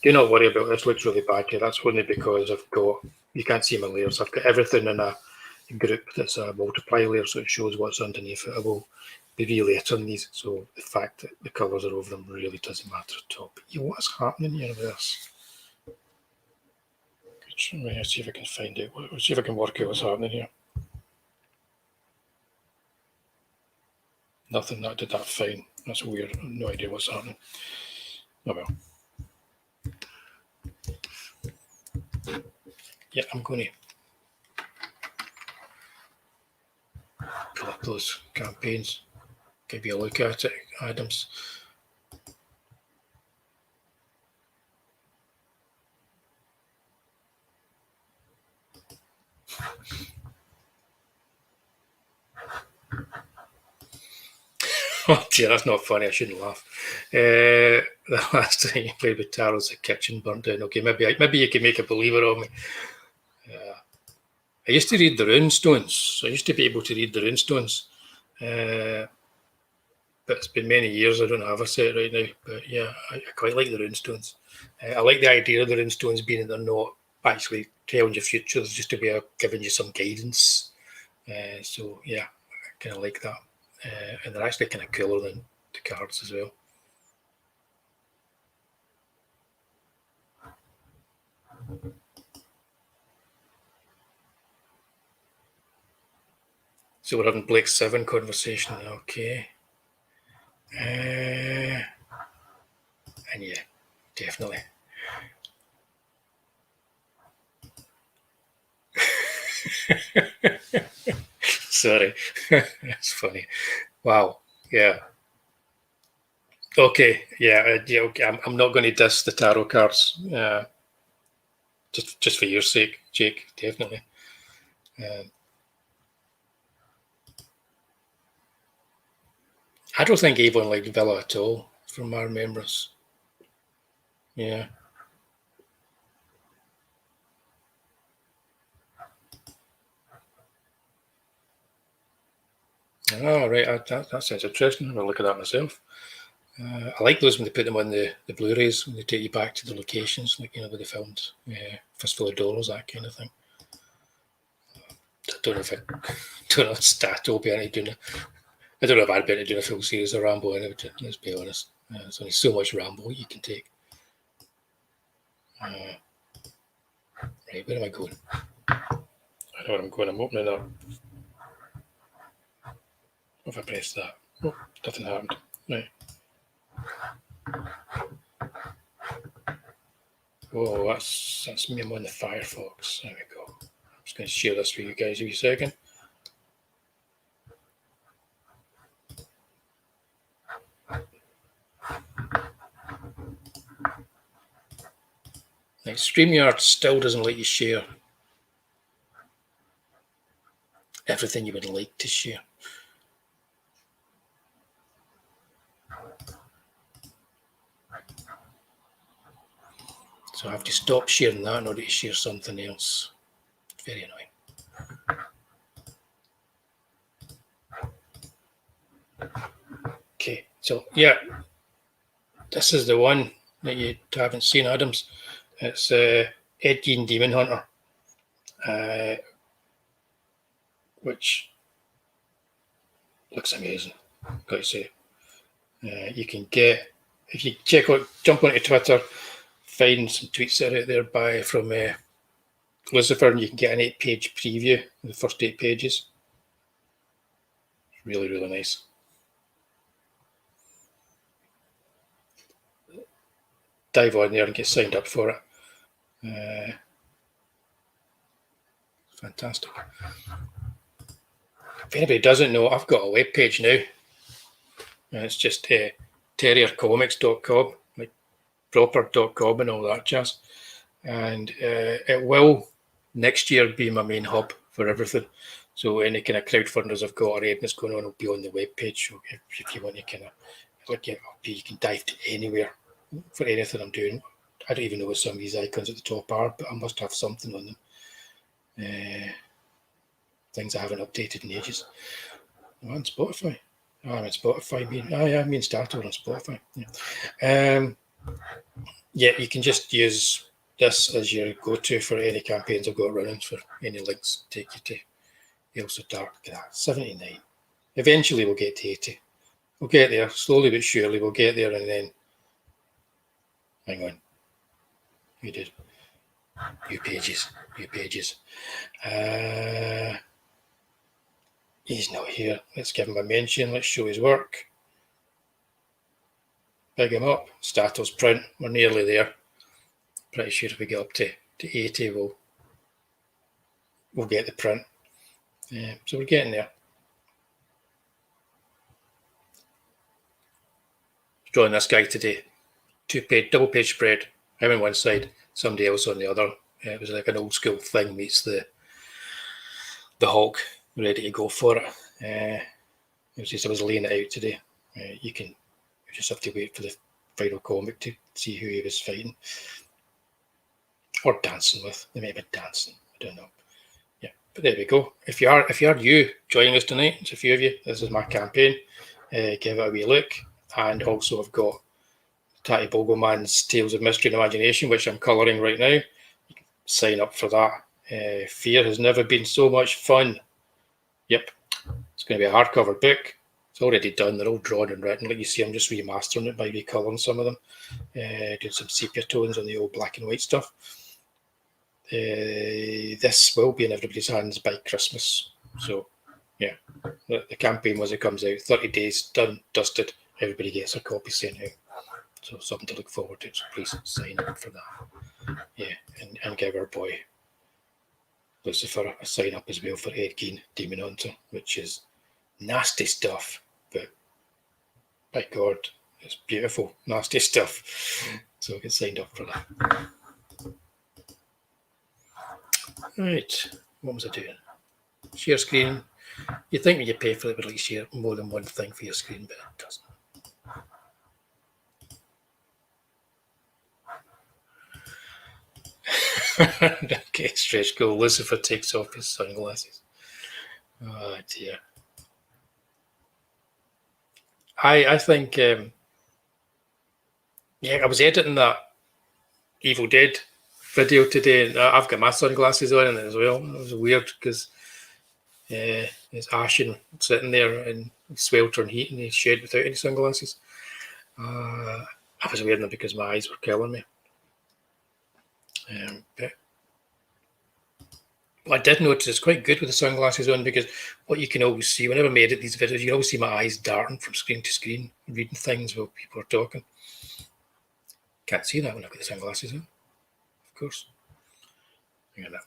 Speaker 2: Do not worry about this. Looks really bad here. That's only because I've got, you can't see my layers. I've got everything in a group that's a multiply layer, so it shows what's underneath it. I will be relater on these, so the fact that the colours are over them really doesn't matter at all. But yeah, what's happening here with this? Let's see if I can find it. Let's see if I can work out what's happening here. Nothing, that did that fine. That's weird. I have no idea what's happening. Oh well. Yeah, I'm going to pull up those campaigns, give you a look at it, Adams. Oh dear, that's not funny. I shouldn't laugh. The last time you played with tarots, the kitchen burnt down. Okay, maybe you can make a believer of me. I used to read the runestones. I used to be able to read the runestones. But it's been many years. I don't have a set right now. But yeah, I quite like the runestones. I like the idea of the runestones being that they're not actually telling you futures, just to be giving you some guidance. So yeah, I kind of like that. And they're actually kind of cooler than the cards as well. So we're having Blake 7 conversation. Okay. And yeah, definitely. Sorry, that's funny. Wow. Yeah. Okay. Yeah. Yeah. Okay. I'm not going to diss the tarot cards. Just for your sake, Jake. Definitely. I don't think Avon liked Villa at all, from my remembrance. Yeah. Oh, right. That sounds interesting. I'll look at that myself. I like those when they put them on the Blu-rays, when they take you back to the locations, like, you know, where they filmed Fistful of Dollars, that kind of thing. I don't know if Stat will be any doing it. I don't know if I'd be able to do a full series of Rambo anyway, let's be honest. There's only so much Rambo you can take. Right, where am I going? I know where I'm going. I'm opening up. What if I press that? Oh, nothing happened. Right. Oh, that's me. I'm on the Firefox. There we go. I'm just going to share this with you guys in a second. Like StreamYard still doesn't let you share everything you would like to share. So I have to stop sharing that in order to share something else. Very annoying. Okay, so yeah, this is the one that you haven't seen, Adams. It's Ed Gein Demon Hunter, which looks amazing, got to say. You can get, if you jump onto Twitter, find some tweets that are out there from Lucifer, and you can get an 8-page preview of the first 8 pages. Really, really nice. Dive on there and get signed up for it. Fantastic. If anybody doesn't know, I've got a web page now. And it's just terriercomics.com, like proper.com and all that jazz. And it will next year be my main hub for everything. So any kind of crowdfunders I've got or anything that's going on will be on the web page. So if you want to kind of look it up, you can dive to anywhere for anything I'm doing. I don't even know what some of these icons at the top are, but I must have something on them. Things I haven't updated in ages. I'm on Spotify. I'm on Spotify. Me and Starter on Spotify. Yeah, you can just use this as your go-to for any campaigns I've got running, for any links take you to AILSA Dark. 79. Eventually we'll get to 80. We'll get there, slowly but surely we'll get there, and then hang on. We did. New pages. He's not here. Let's give him a mention. Let's show his work. Big him up. Status print. We're nearly there. Pretty sure if we get up to 80, we'll get the print. So we're getting there. Drawing this guy today. 2-page, double-page spread. I'm on one side, somebody else on the other. It was like an old school thing meets the Hulk, ready to go for it. It was just I was laying it out today. You just have to wait for the final comic to see who he was fighting or dancing with. They may have been dancing. I don't know. Yeah, but there we go. If you are joining us tonight, it's a few of you. This is my campaign. Give it a wee look, and also I've got Tatty Bogleman's Tales of Mystery and Imagination, which I'm colouring right now. You can sign up for that. Fear has never been so much fun. Yep, it's going to be a hardcover book. It's already done. They're all drawn and written. Like you see, I'm just remastering it by recolouring some of them. Doing some sepia tones on the old black and white stuff. This will be in everybody's hands by Christmas. So, yeah, the campaign as it comes out, 30 days, done, dusted. Everybody gets a copy sent out. So something to look forward to. So please sign up for that. Yeah, and give our boy Lucifer a sign up as well for Ed Gein Demon Hunter, which is nasty stuff, but by God, it's beautiful, nasty stuff. So get signed up for that. Right, what was I doing? Share screen. You think when you pay for it, it would like share more than one thing for your screen, but it doesn't. Okay, stretch goal. Lucifer takes off his sunglasses. Oh dear. I think, yeah, I was editing that Evil Dead video today, and I've got my sunglasses on as well. It was weird because it's Ashen sitting there in sweltering heat in the shed without any sunglasses. I was wearing them because my eyes were killing me. But I did notice it's quite good with the sunglasses on, because what you can always see whenever I edit these videos, you can always see my eyes darting from screen to screen, reading things while people are talking. Can't see that when I've got the sunglasses on, of course. Look at that.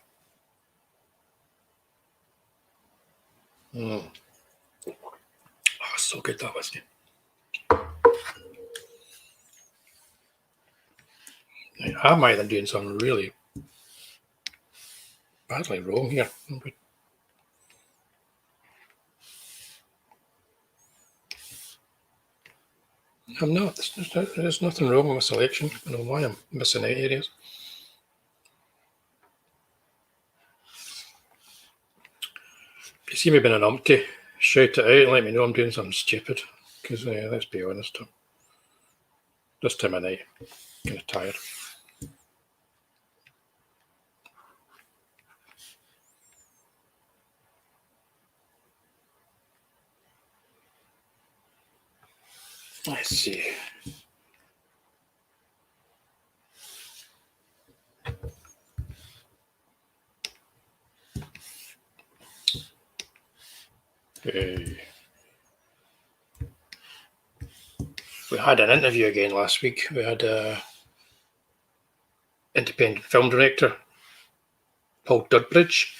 Speaker 2: Oh, so good, that whiskey. I might have been doing something really badly wrong here. I'm not. There's nothing wrong with my selection. I don't know why I'm missing out areas. If you see me being an umpty, shout it out and let me know I'm doing something stupid. Because let's be honest, this time of night, I'm kind of tired. Let's see. We had an interview again last week. We had a independent film director, Paul Dudbridge.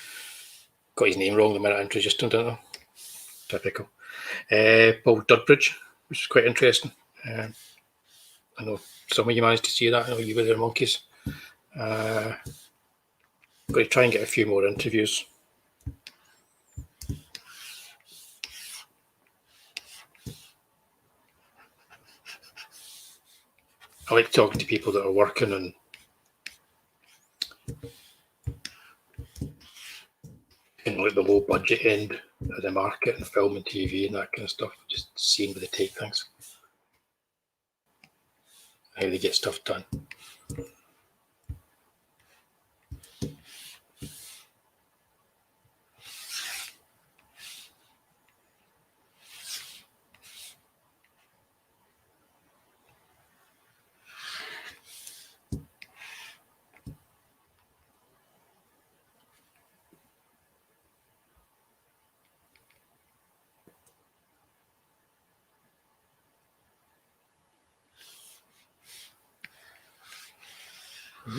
Speaker 2: Got his name wrong the minute I introduced him, didn't I? Typical. Paul Dudbridge, which is quite interesting. I know some of you managed to see that. I know you were there, monkeys. Got to try and get a few more interviews. I like talking to people that are working on like the low budget end of the market and film and TV and that kind of stuff. Just seeing where they take things, how they get stuff done.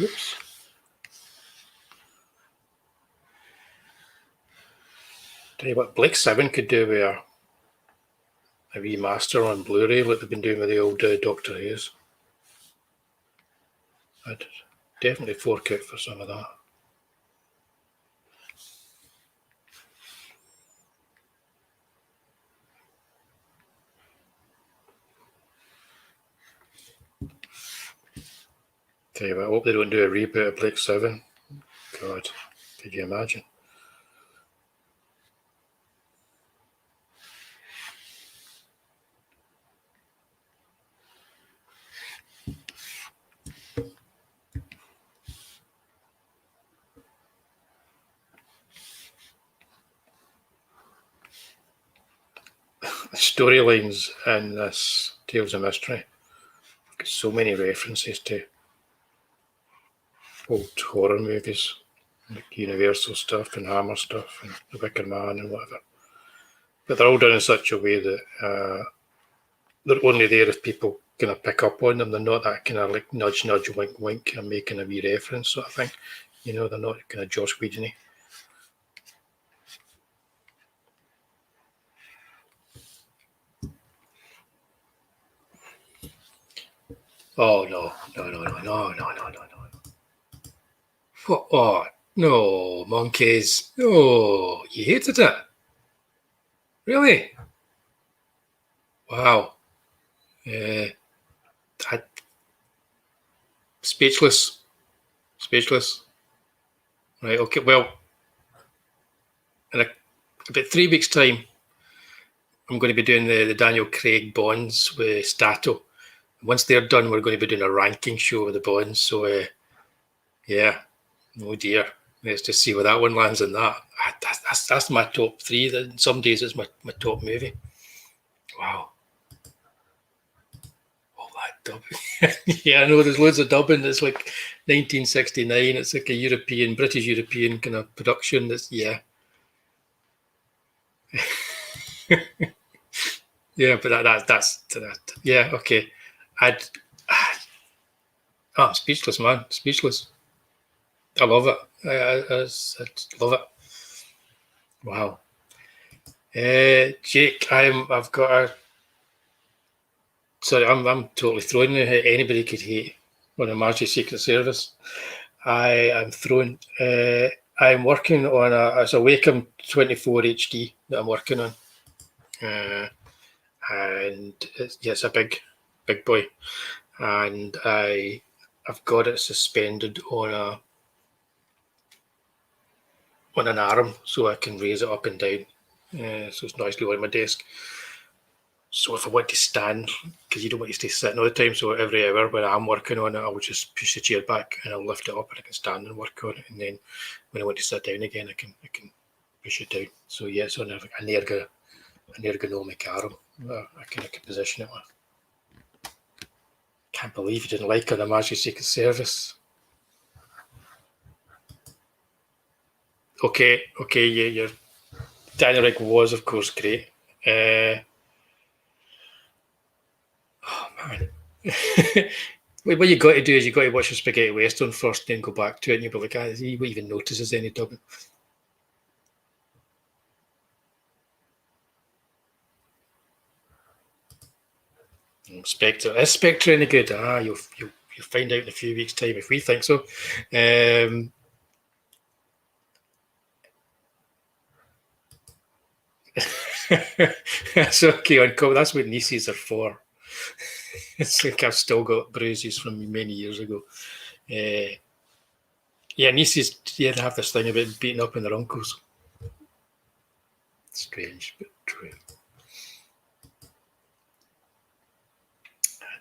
Speaker 2: Oops. Tell you what, Blake 7 could do with a remaster on Blu-ray like they've been doing with the old Doctor Who's. I'd definitely fork out for some of that. Tell you what, I hope they don't do a reboot of Blake 7. God, could you imagine? The storylines in this Tales of Mystery, got so many references to old horror movies, like Universal stuff and Hammer stuff and The Wicker Man and whatever. But they're all done in such a way that they're only there if people kind of pick up on them. They're not that kind of like nudge, nudge, wink, wink, and making a wee reference sort of thing. You know, they're not kind of Joss Whedon-y. Oh, no. What? Oh, no, monkeys. No, you hated it? Really? Wow. Speechless. Right, okay, well, in about 3 weeks' time, I'm going to be doing the Daniel Craig Bonds with Stato. Once they're done, we're going to be doing a ranking show with the Bonds. So, yeah, oh dear. Let's just see where that one lands in that. That's my top 3. Some days it's my top movie. Wow. All that dubbing. Yeah, I know there's loads of dubbing. It's like 1969. It's like a British European kind of production. That's yeah. Yeah, but that's yeah, okay. I'd speechless, man, speechless. I love it. I love it. Wow. Jake, I've got a. Sorry, I'm totally throwing you. Anybody could hate on a Margie Secret Service. I am throwing. I'm working on it's a Wacom 24 HD that I'm working on, and it's a big boy, and I've got it suspended on an arm so I can raise it up and down, so it's nicely on my desk. So if I want to stand, because you don't want to stay sitting all the time, so every hour when I'm working on it, I'll just push the chair back and I'll lift it up and I can stand and work on it. And then when I want to sit down again, I can push it down. So yeah, it's on an ergonomic arm. I can position it with. Can't believe you didn't like it on a Magic Secret Service. Okay, yeah, your Dynamic was of course great. Oh man. What you got to do is you got to watch the Spaghetti Western first, then go back to it, and you'll be like, he won't even notice there's any dubbing. Spectre is Spectre any good? You'll find out in a few weeks' time if we think so. That's okay on call. That's what nieces are for. It's like I've still got bruises from many years ago. Yeah, nieces they have this thing about beating up on their uncles. Strange, but true.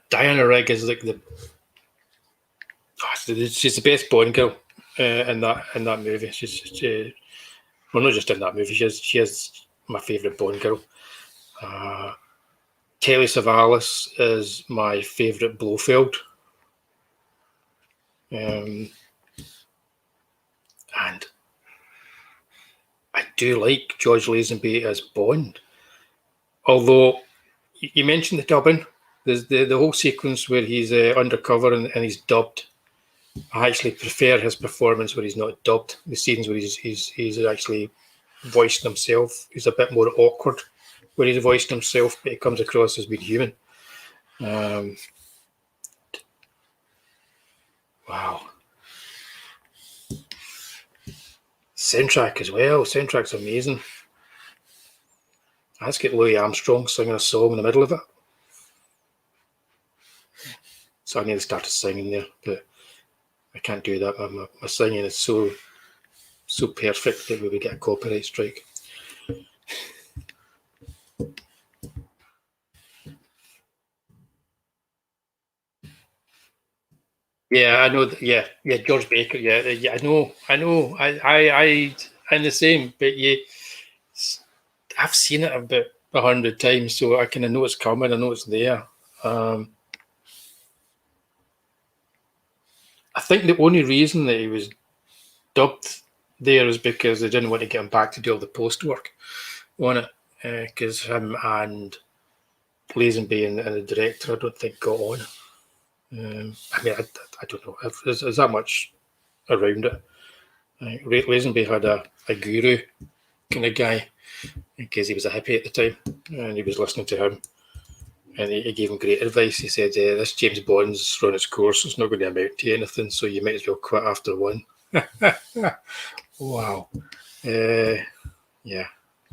Speaker 2: Diana Rigg is like she's the best Bond girl in that movie. She's well, not just in that movie. She is my favourite Bond girl. Telly Savalas is my favourite Blofeld. And I do like George Lazenby as Bond. Although you mentioned the dubbing, there's the whole sequence where he's undercover and he's dubbed. I actually prefer his performance where he's not dubbed. The scenes where he's actually voiced himself. He's a bit more awkward where he's voiced himself, but he comes across as being human. Wow. Soundtrack as well. Soundtrack's amazing. Let's get Louis Armstrong singing a song in the middle of it. So I nearly started singing there, but I can't do that. My singing is so perfect that we would get a copyright strike. Yeah, I know. Yeah, George Baker. Yeah, I know. I'm the same. But I've seen it about 100 times, so I kind of know it's coming. I know it's there. I think the only reason that he was dubbed there is because they didn't want to get him back to do all the post work on it, because him and Lazenby and the director, I don't think, got on. I mean, I don't know. There's that much around it. Lazenby had a guru kind of guy because he was a hippie at the time, and he was listening to him, and he gave him great advice. He said, "This James Bond's run its course. It's not going to amount to anything, so you might as well quit after one." Wow. Yeah.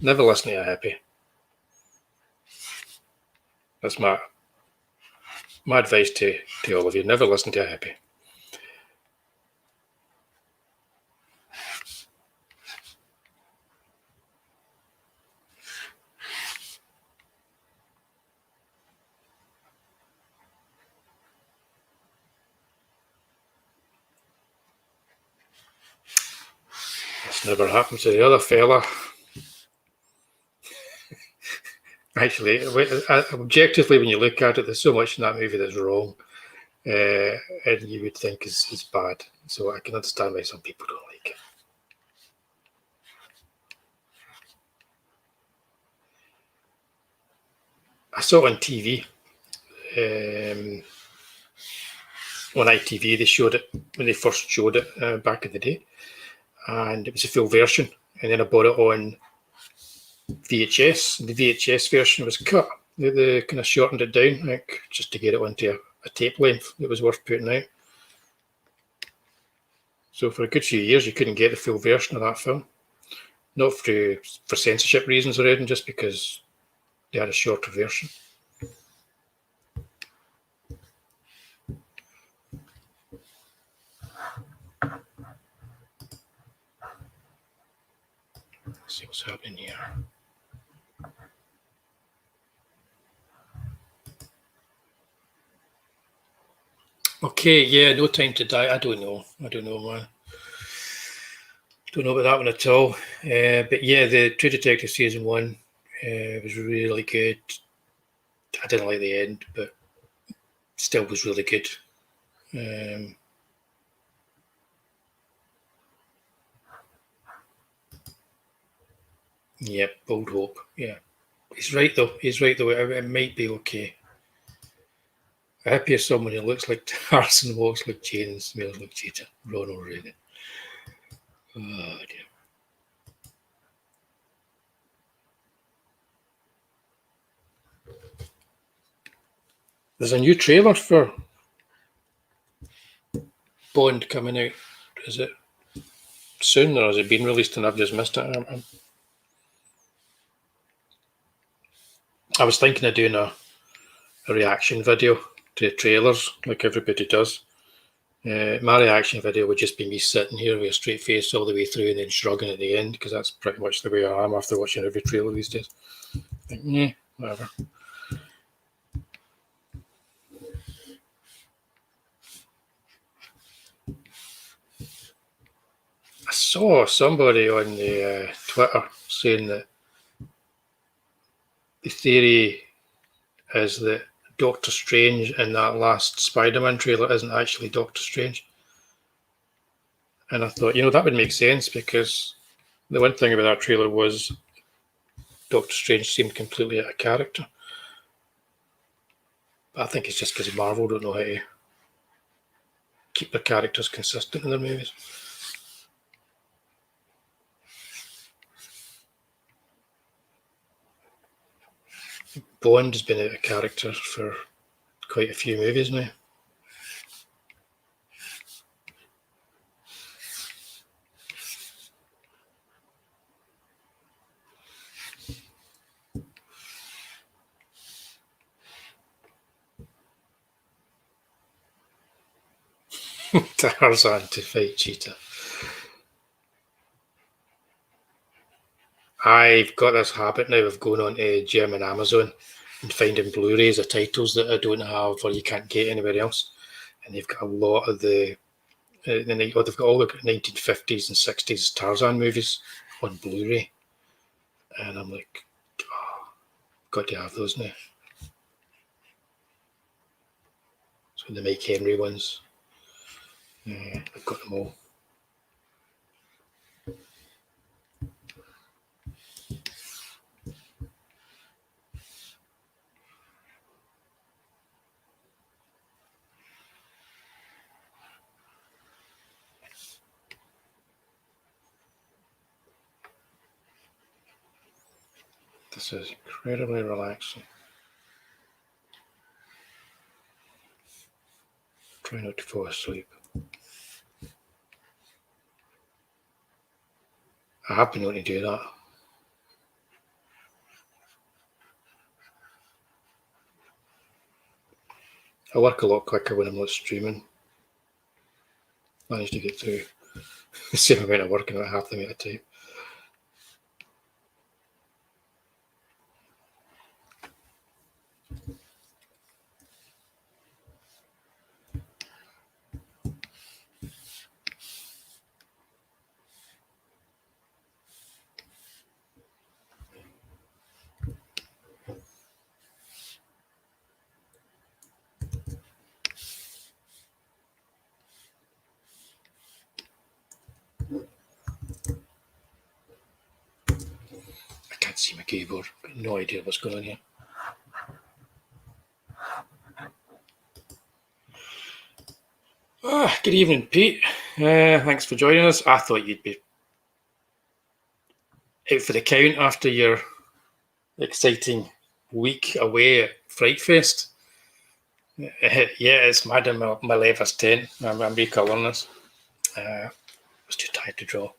Speaker 2: Never listen to a hippie. That's my advice to all of you. Never listen to a hippie. This never happened to the other fella. Actually, objectively, when you look at it, there's so much in that movie that's wrong. and you would think is bad. So I can understand why some people don't like it. I saw it on TV. On ITV, they showed it when they first showed it back in the day, and it was a full version. And then I bought it on VHS. The VHS version was cut. They kind of shortened it down, like, just to get it onto a tape length that was worth putting out. So for a good few years, you couldn't get the full version of that film. Not for censorship reasons or anything, just because they had a shorter version. Let's see what's happening here. Okay, yeah, No Time to Die. I don't know, man. Don't know about that one at all. But yeah, the True Detective season 1 was really good. I didn't like the end, but still was really good. Yeah, Bold Hope. Yeah, he's right though. It might be okay. I hope you're someone who looks like Tarzan, walks like Jane, and smells like Cheetah. Ronald Reagan. Oh dear. There's a new trailer for Bond coming out. Is it soon, or has it been released and I've just missed it? I was thinking of doing a reaction video to trailers, like everybody does. My reaction video would just be me sitting here with a straight face all the way through and then shrugging at the end, because that's pretty much the way I am after watching every trailer these days. Like, yeah, whatever. I saw somebody on the Twitter saying that the theory is that Doctor Strange in that last Spider-Man trailer isn't actually Doctor Strange. And I thought, that would make sense, because the one thing about that trailer was Doctor Strange seemed completely out of character. But I think it's just because Marvel don't know how to keep their characters consistent in their movies. Bond has been out of character for quite a few movies now. Tarzan to fight Cheetah. I've got this habit now of going on to German Amazon and finding Blu-rays of titles that I don't have or you can't get anywhere else. And they've got a lot of they've got all the 1950s and 60s Tarzan movies on Blu-ray. And I'm like, got to have those now. So the Mike Henry ones. I've got them all. This is incredibly relaxing. Try not to fall asleep. I have been able to do that. I work a lot quicker when I'm not streaming. Managed to get through the same amount of work in about half the amount of time. keyboard. Got no idea what's going on here. Good evening, Pete. Thanks for joining us. I thought you'd be out for the count after your exciting week away at Fright Fest. Yeah, it's mad in my lever's 10. I'm recolouring this. I was too tired to draw.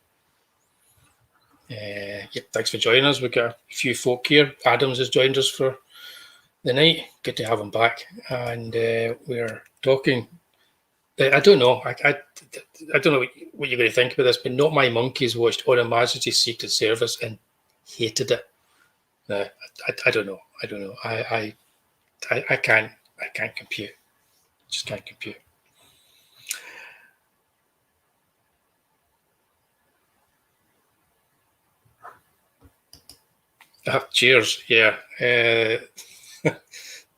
Speaker 2: Thanks for joining us. We've got a few folk here. Adams has joined us for the night. Good to have him back. And we're talking. I don't know. I don't know what you're going to think about this, but Not My Monkeys watched On Her Majesty's Secret Service and hated it. I don't know. I can't compute. Just can't compute. Cheers. Yeah.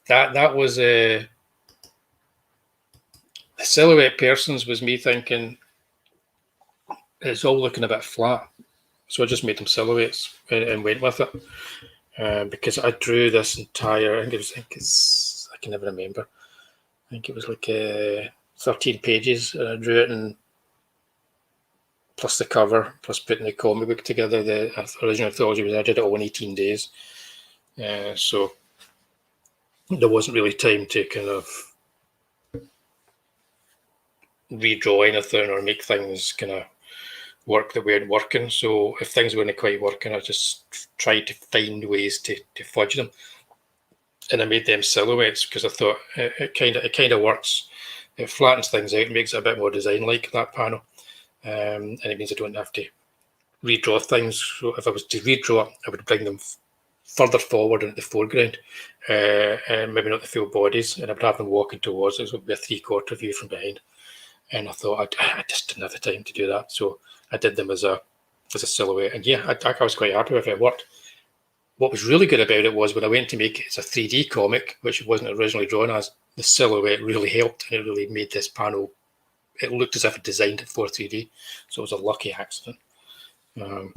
Speaker 2: That was the Silhouette Persons was me thinking it's all looking a bit flat. So I just made them silhouettes and went with it. Because I drew this entire, I can never remember. I think it was like 13 pages, and I drew it in plus the cover, plus putting the comic book together. The original anthology was I did it all in 18 days. So there wasn't really time to kind of redraw anything or make things kind of work that weren't working. So if things weren't quite working, I just tried to find ways to fudge them. And I made them silhouettes because I thought it kind of works. It flattens things out, makes it a bit more design-like, that panel. And it means I don't have to redraw things. So if I was to redraw, I would bring them further forward into the foreground, and maybe not the full bodies, and I would have them walking towards it. So it would be a 3/4 view from behind. And I thought I just didn't have the time to do that. So I did them as a silhouette. And yeah, I was quite happy with it. It worked. What was really good about it was when I went to make it as a 3D comic, which it wasn't originally drawn as, the silhouette really helped, and it really made this panel, it looked as if it designed it for 3D. So it was a lucky accident. But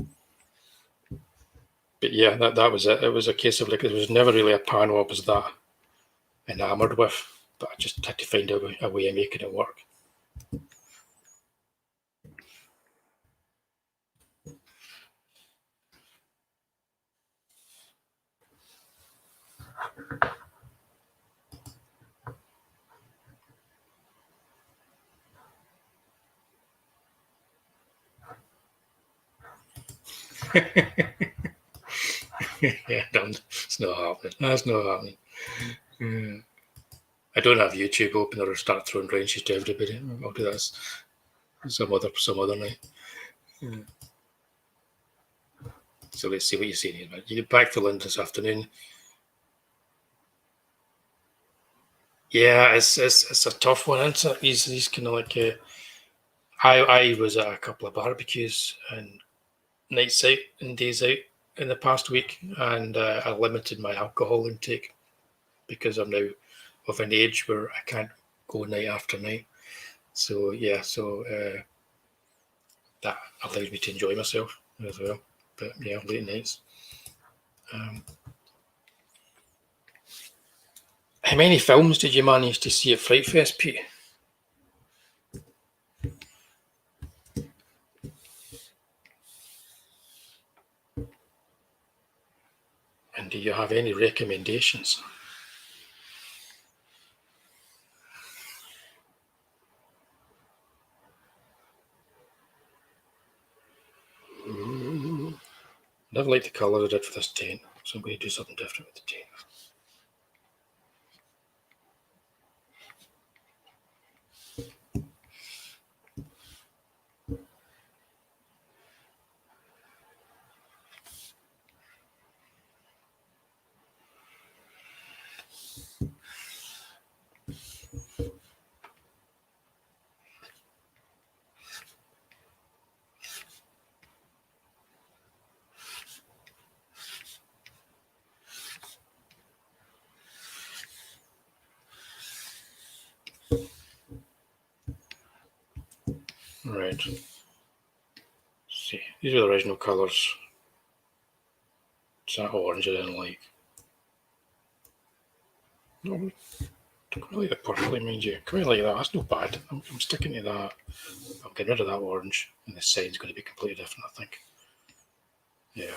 Speaker 2: yeah, that was it. It was a case of like, there was never really a panel I was that enamored with, but I just had to find a way of making it work. Yeah, it's not happening. That's not happening. I don't have YouTube open or start throwing wrenches to everybody. I'll do that some other night. So let's see what you're saying here. You get back to London this afternoon. Yeah, it's a tough one, isn't it? He's kind of like I was at a couple of barbecues and nights out and days out in the past week, and I limited my alcohol intake because I'm now of an age where I can't go night after night. So yeah, that allows me to enjoy myself as well. But yeah, late nights. How many films did you manage to see at Fright Fest, Pete? And do you have any recommendations? Never liked the colour I did for this tent, so I'm going to do something different with the tent. Right. Let's see, these are the original colours. It's that orange I didn't like. No, I quite like the purple, mind you. Quite like that. That's not bad. I'm sticking to that. I'm getting rid of that orange, and the side's going to be completely different, I think. Yeah.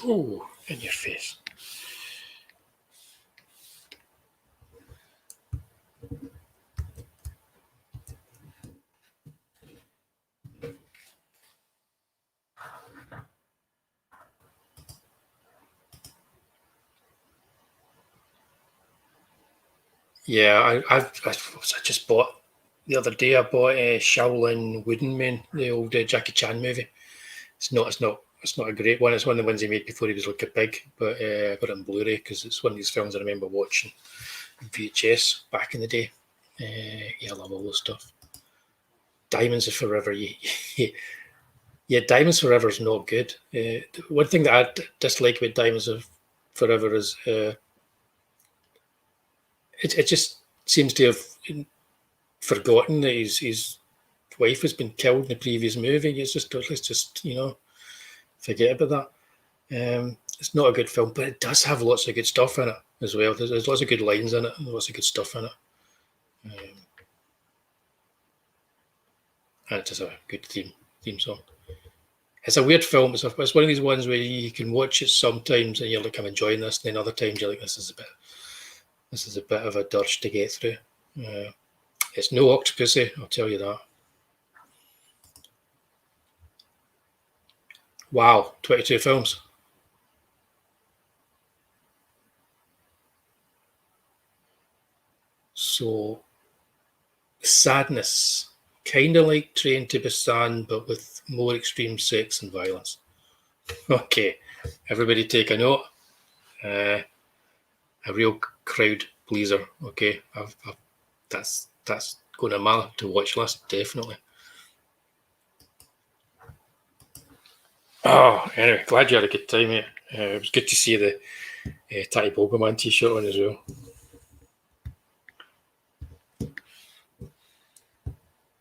Speaker 2: Oh, in your face. Yeah, I just bought the other day. I bought a Shaolin Wooden Man, the old Jackie Chan movie. It's not a great one. It's one of the ones he made before he was like a big, but I got it on Blu-ray because it's one of these films I remember watching on VHS back in the day. Yeah, I love all this stuff. Diamonds Are Forever. Yeah, Diamonds Forever is not good. One thing that I dislike about Diamonds Are Forever is it just seems to have forgotten that his wife has been killed in the previous movie. It's just let's just forget about that. It's not a good film, but it does have lots of good stuff in it as well. There's lots of good lines in it and lots of good stuff in it. And it's just a good theme song. It's a weird film. It's one of these ones where you can watch it sometimes and you're like, I'm enjoying this, and then other times you're like, this is a bit of a dirge to get through. It's no Octopussy, I'll tell you that. Wow, 22 films. So, sadness, kind of like Train to Busan, but with more extreme sex and violence. Okay, everybody take a note. A real crowd pleaser. Okay, that's going to my to watch list definitely. Oh, anyway, glad you had a good time, mate. It was good to see the Tatty Bogoman t-shirt on as well.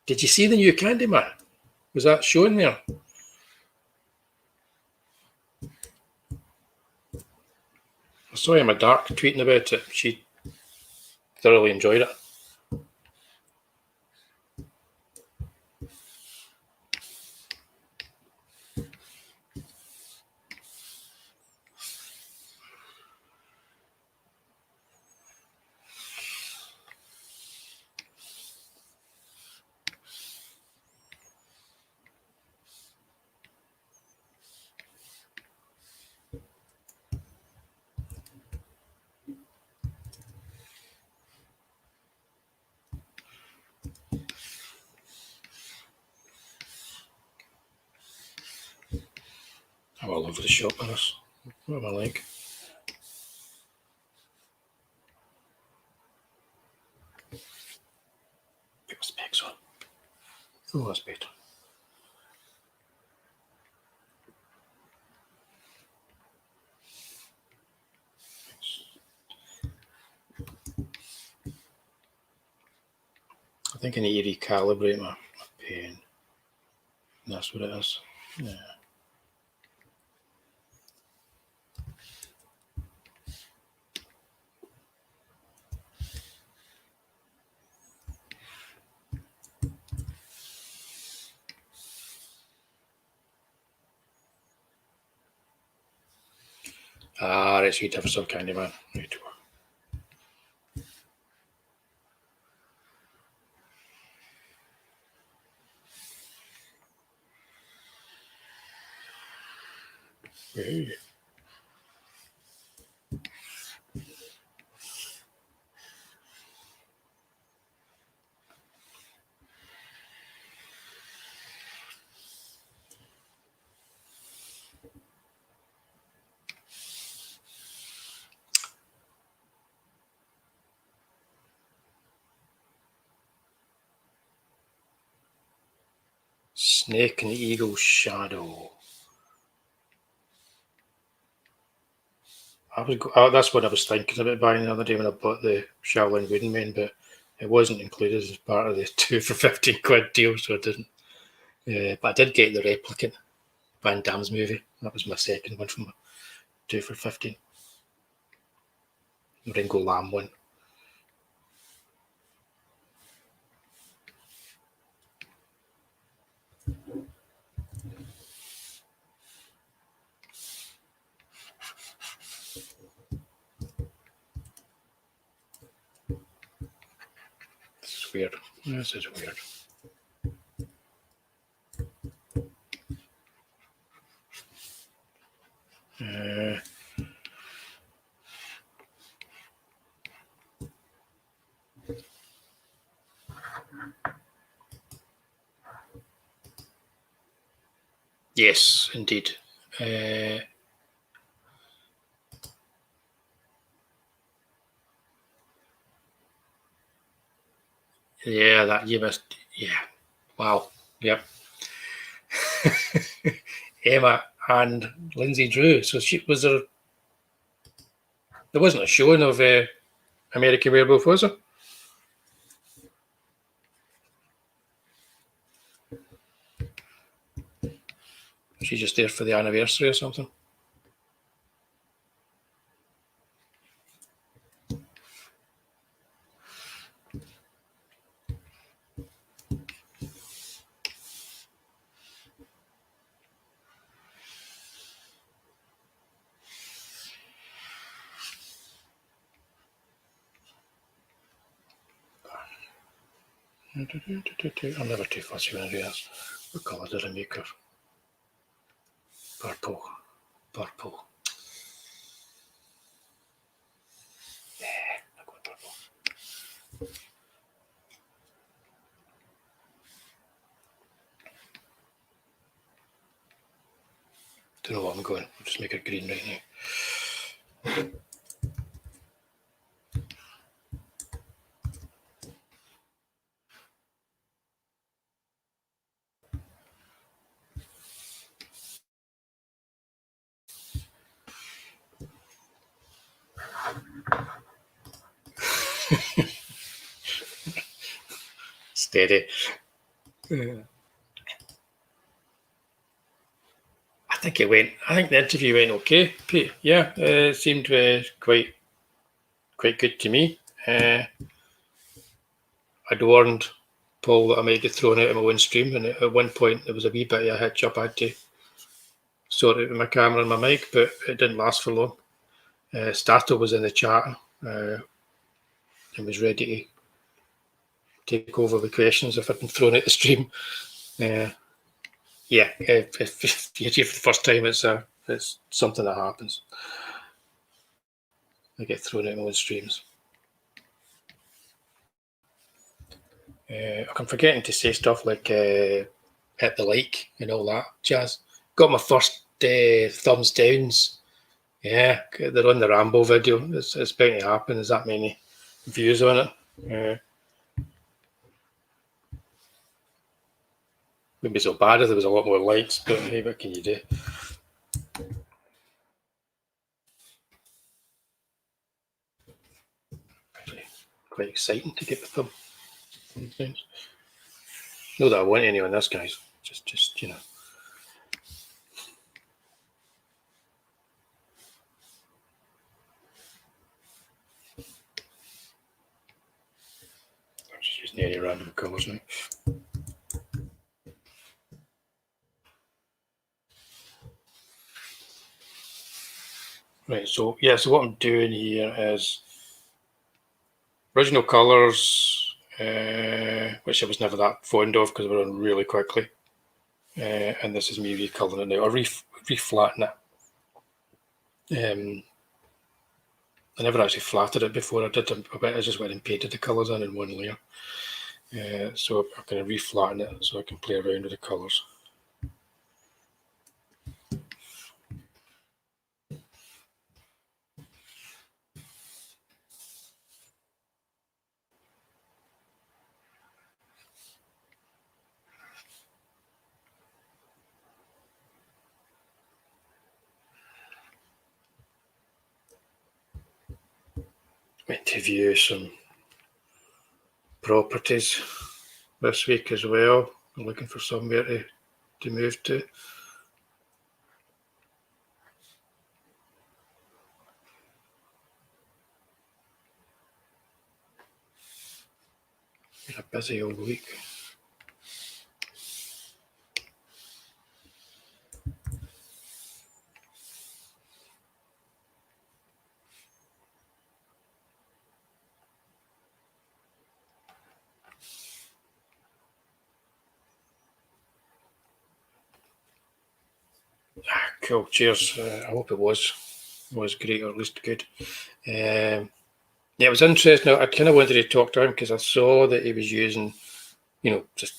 Speaker 2: Did you see the new Candyman? Was that shown there? I saw Emma Dark tweeting about it. She thoroughly enjoyed it. I'm all over the shop with this. What am I like? Put my specs on. Oh, that's better. I think I need to recalibrate my pen. That's what it is. Yeah. Let's read for some Candyman. Right. Hey. Snake and Eagle Shadow. That's what I was thinking about buying the other day when I bought the Shaolin Wooden Man, but it wasn't included as part of the 2 for 15 quid deal, so I didn't. But I did get the replicant. Van Damme's movie. That was my second one from my 2 for 15. Ringo Lam one. This is weird. This is weird. Yes, indeed. Yeah, that you must. Yeah, wow. Yep. Emma and Lindsay Drew. So she was there. There wasn't a showing of American Werewolf, was there? Was she just there for the anniversary or something? I'm never too fussy when I do this. What colour did I make her? Purple. Purple. Yeah, I'll go with purple. Don't know what I'm going. I'll just make it green right now. Steady. I think it went. I think the interview went okay, Pete. Yeah, it seemed quite good to me. I'd warned Paul that I might get thrown out of my own stream, and at one point there was a wee bit of a hitch up. I had to sort it with my camera and my mic, but it didn't last for long. Stato was in the chat and was ready to take over the questions if I'd been thrown out the stream. Yeah, if you're here for the first time, it's something that happens. I get thrown out of my own streams. I'm forgetting to say stuff like hit the like and all that jazz. Got my first thumbs downs. Yeah, they're on the Rambo video. It's bound to happen. There's that many views on it. Wouldn't be so bad if there was a lot more likes, but hey, what can you do? Quite exciting to get the thumb. Sometimes. Not that I want any on this, guys. Just you know. I'm just using any random colours now. Right, so yeah, so what I'm doing here is original colours, which I was never that fond of because they were on really quickly. And this is me recolouring it now, or reflatting it. I never actually flattered it before. I did a bit. I just went and painted the colours in one layer. So I'm going to reflatten it so I can play around with the colours. Went to view some properties this week as well. I'm looking for somewhere to move to. been a busy old week. Cool. Cheers. I hope it was great, or at least good. Yeah, it was interesting. I kind of wanted to talk to him because I saw that he was using, just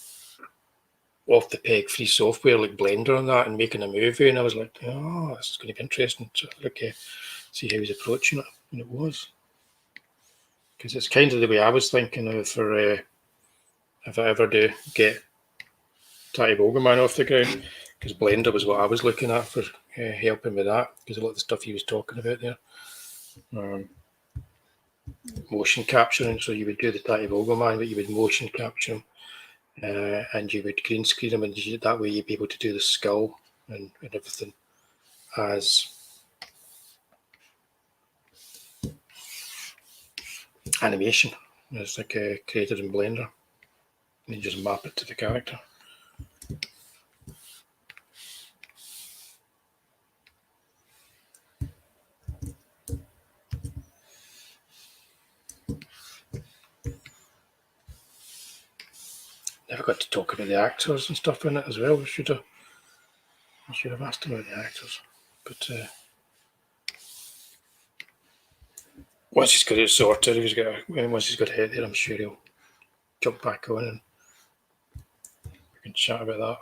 Speaker 2: off the peg free software like Blender and that, and making a movie. And I was like, oh, this is going to be interesting. So see how he's approaching it. And it was, because it's kind of the way I was thinking of for if I ever do get Tatty Bogeyman off the ground, because Blender was what I was looking at for helping with that, because a lot of the stuff he was talking about there. Motion capturing, so you would do the Tatty Bogeyman, but you would motion capture him, and you would green screen him, and that way you'd be able to do the skull and everything as animation, as like created in Blender, and you just map it to the character. Never got to talk about the actors and stuff in it as well. I should have asked him about the actors, but once he's got it sorted, once he's got it out there, I'm sure he'll jump back on and we can chat about that.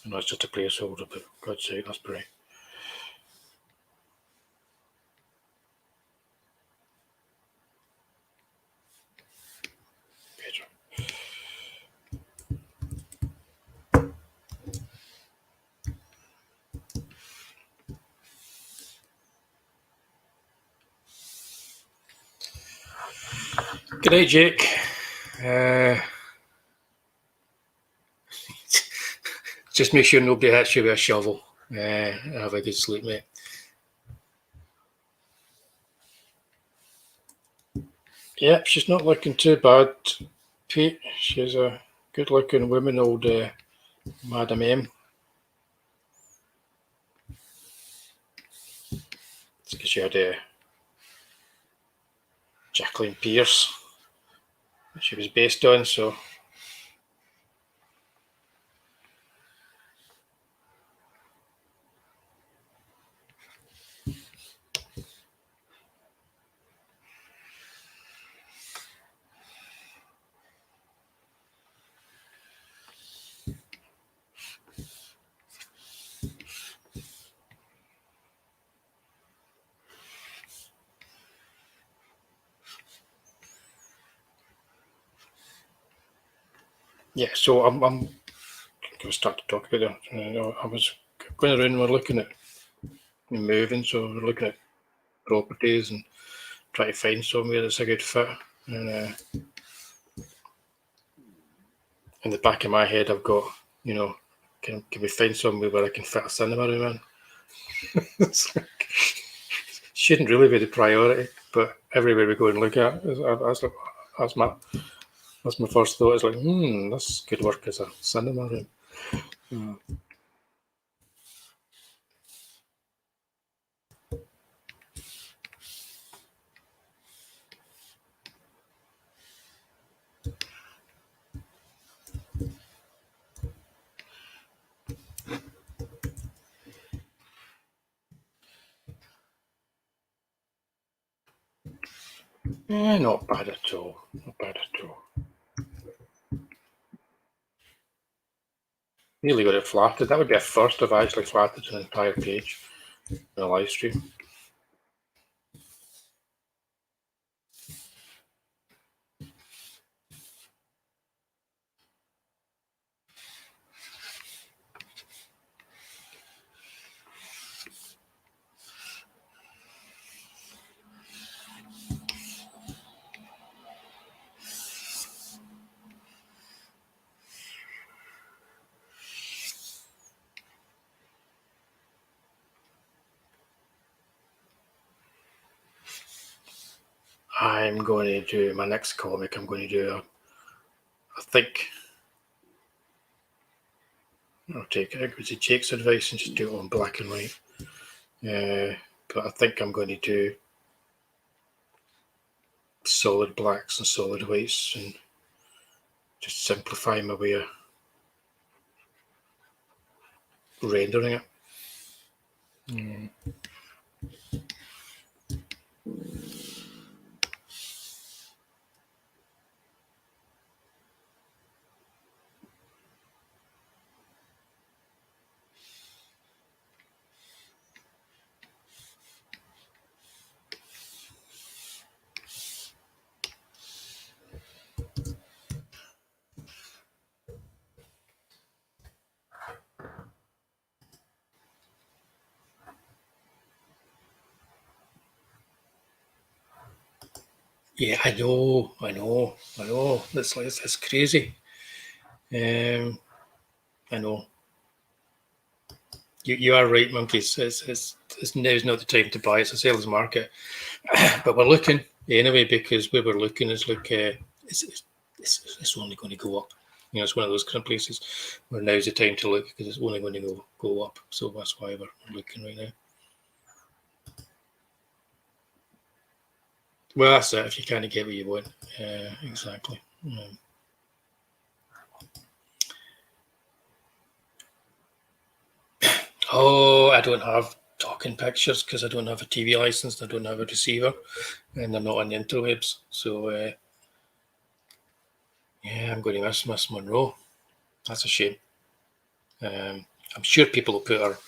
Speaker 2: I know it's just a placeholder, but God's sake, that's bright. Good night, Jake. Just make sure nobody hits you with a shovel. Have a good sleep, mate. Yep, she's not looking too bad, Pete. She's a good-looking woman, old Madam M. It's because she had Jacqueline Pierce that she was based on, so yeah. So I'm going to start to talk about that. I was going around and we're looking at moving, so we're looking at properties and trying to find somewhere that's a good fit. And in the back of my head, I've got, can we find somewhere where I can fit a cinema room in? It's like, shouldn't really be the priority, but everywhere we go and look at, that's my first thought. It's like, this could work as a cinema room. Not bad at all. Not bad at all. Nearly got it flatted. That would be a first if I actually flatted an entire page in a live stream. I'm going to do my next comic. I'm going to do I think I'll take Jake's advice and just do it on black and white. But I think I'm going to do solid blacks and solid whites and just simplify my way of rendering it. Yeah, I know. That's crazy. I know. You are right, monkeys. It's now's not the time to buy. It's a seller's market, but we're looking anyway because where we're looking is like it's only going to go up. You know, it's one of those kind of places where now's the time to look because it's only going to go up. So that's why we're looking right now. Well, that's it. If you kind of get what you want, exactly. Oh, I don't have talking pictures because I don't have a TV license. I don't have a receiver, and they're not on the interwebs. So yeah, I'm going to miss Miss Monroe. That's a shame. I'm sure people will put her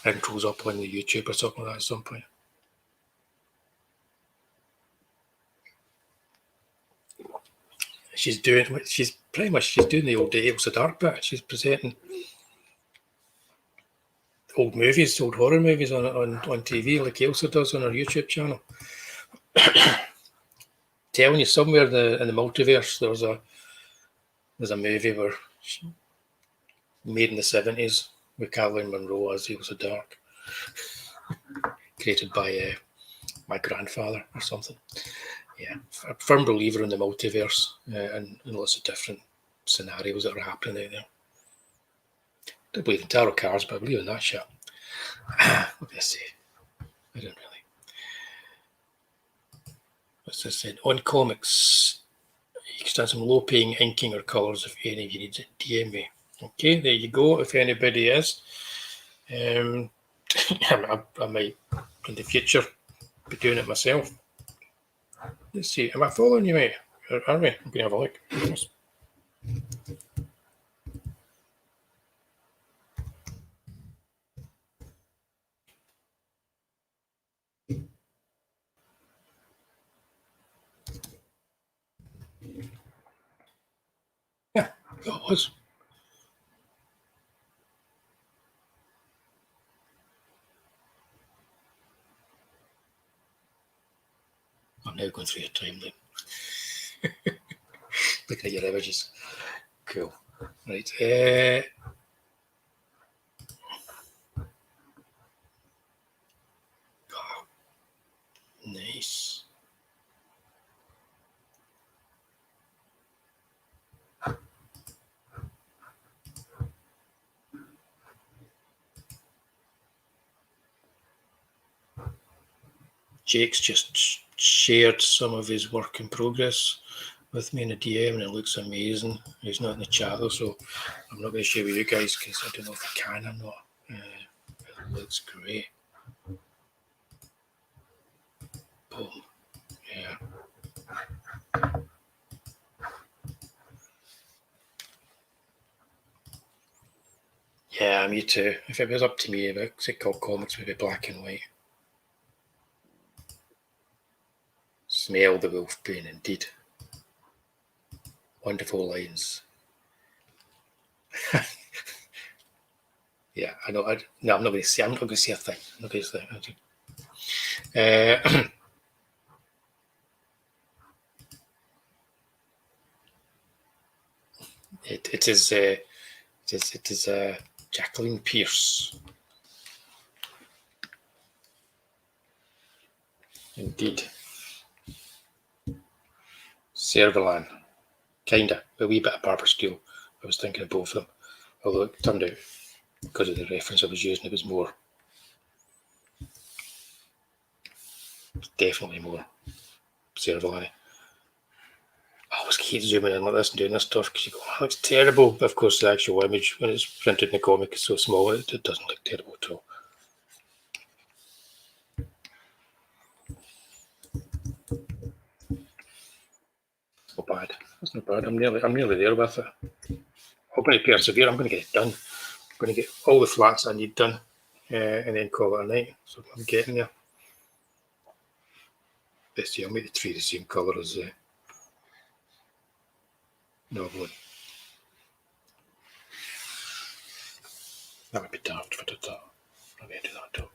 Speaker 2: intros up on the YouTube or something like that at some point. She's doing the old AILSA Dark bit. She's presenting old horror movies on TV like AILSA does on her YouTube channel. Telling you, somewhere in the multiverse there's a movie where made in the 70s with Caroline Munro as AILSA Dark, created by my grandfather or something. Yeah, a firm believer in the multiverse and lots of different scenarios that are happening out there. Don't believe in tarot cards, but I believe in that shit. What do I say? I don't really. What's this said? On comics, you can start some low-paying inking or colours if any of you need it. DM me. Okay, there you go. If anybody is, I might in the future be doing it myself. Let's see. Am I following you, mate? Are we? I'm going to have a look. Yeah, it was. I'm now going through your timeline. Looking at your images. Cool. Right. Nice. Jake's just shared some of his work in progress with me in a DM, and it looks amazing. He's not in the chat though, so I'm not going to share with you guys because I don't know if I can or not. It looks great. Boom. Yeah. Yeah, me too. If it was up to me, about sitcom comics would be black and white. Smell the wolf pain, indeed. Wonderful lines. Yeah, I know. I'm not going to say. I'm not going to say a thing. I'm not going to say. It is Jacqueline Pierce. Indeed. Servalan. Kinda. A wee bit of Barber Steel. I was thinking of both of them. Although it turned out, because of the reference I was using, it was more. Definitely more Servalan. I always hate zooming in like this and doing this stuff because you go, oh, it's terrible. But of course, the actual image, when it's printed in the comic, is so small, it doesn't look terrible at all. It's not bad. It's not bad. I'm nearly there with it. I'm going to persevere. I'm going to get it done. I'm going to get all the flats I need done and then call it a night. So I'm getting there. Let's see, I'll make the tree the same colour as the novel. That would be daft if I did that. I'm going to do that too.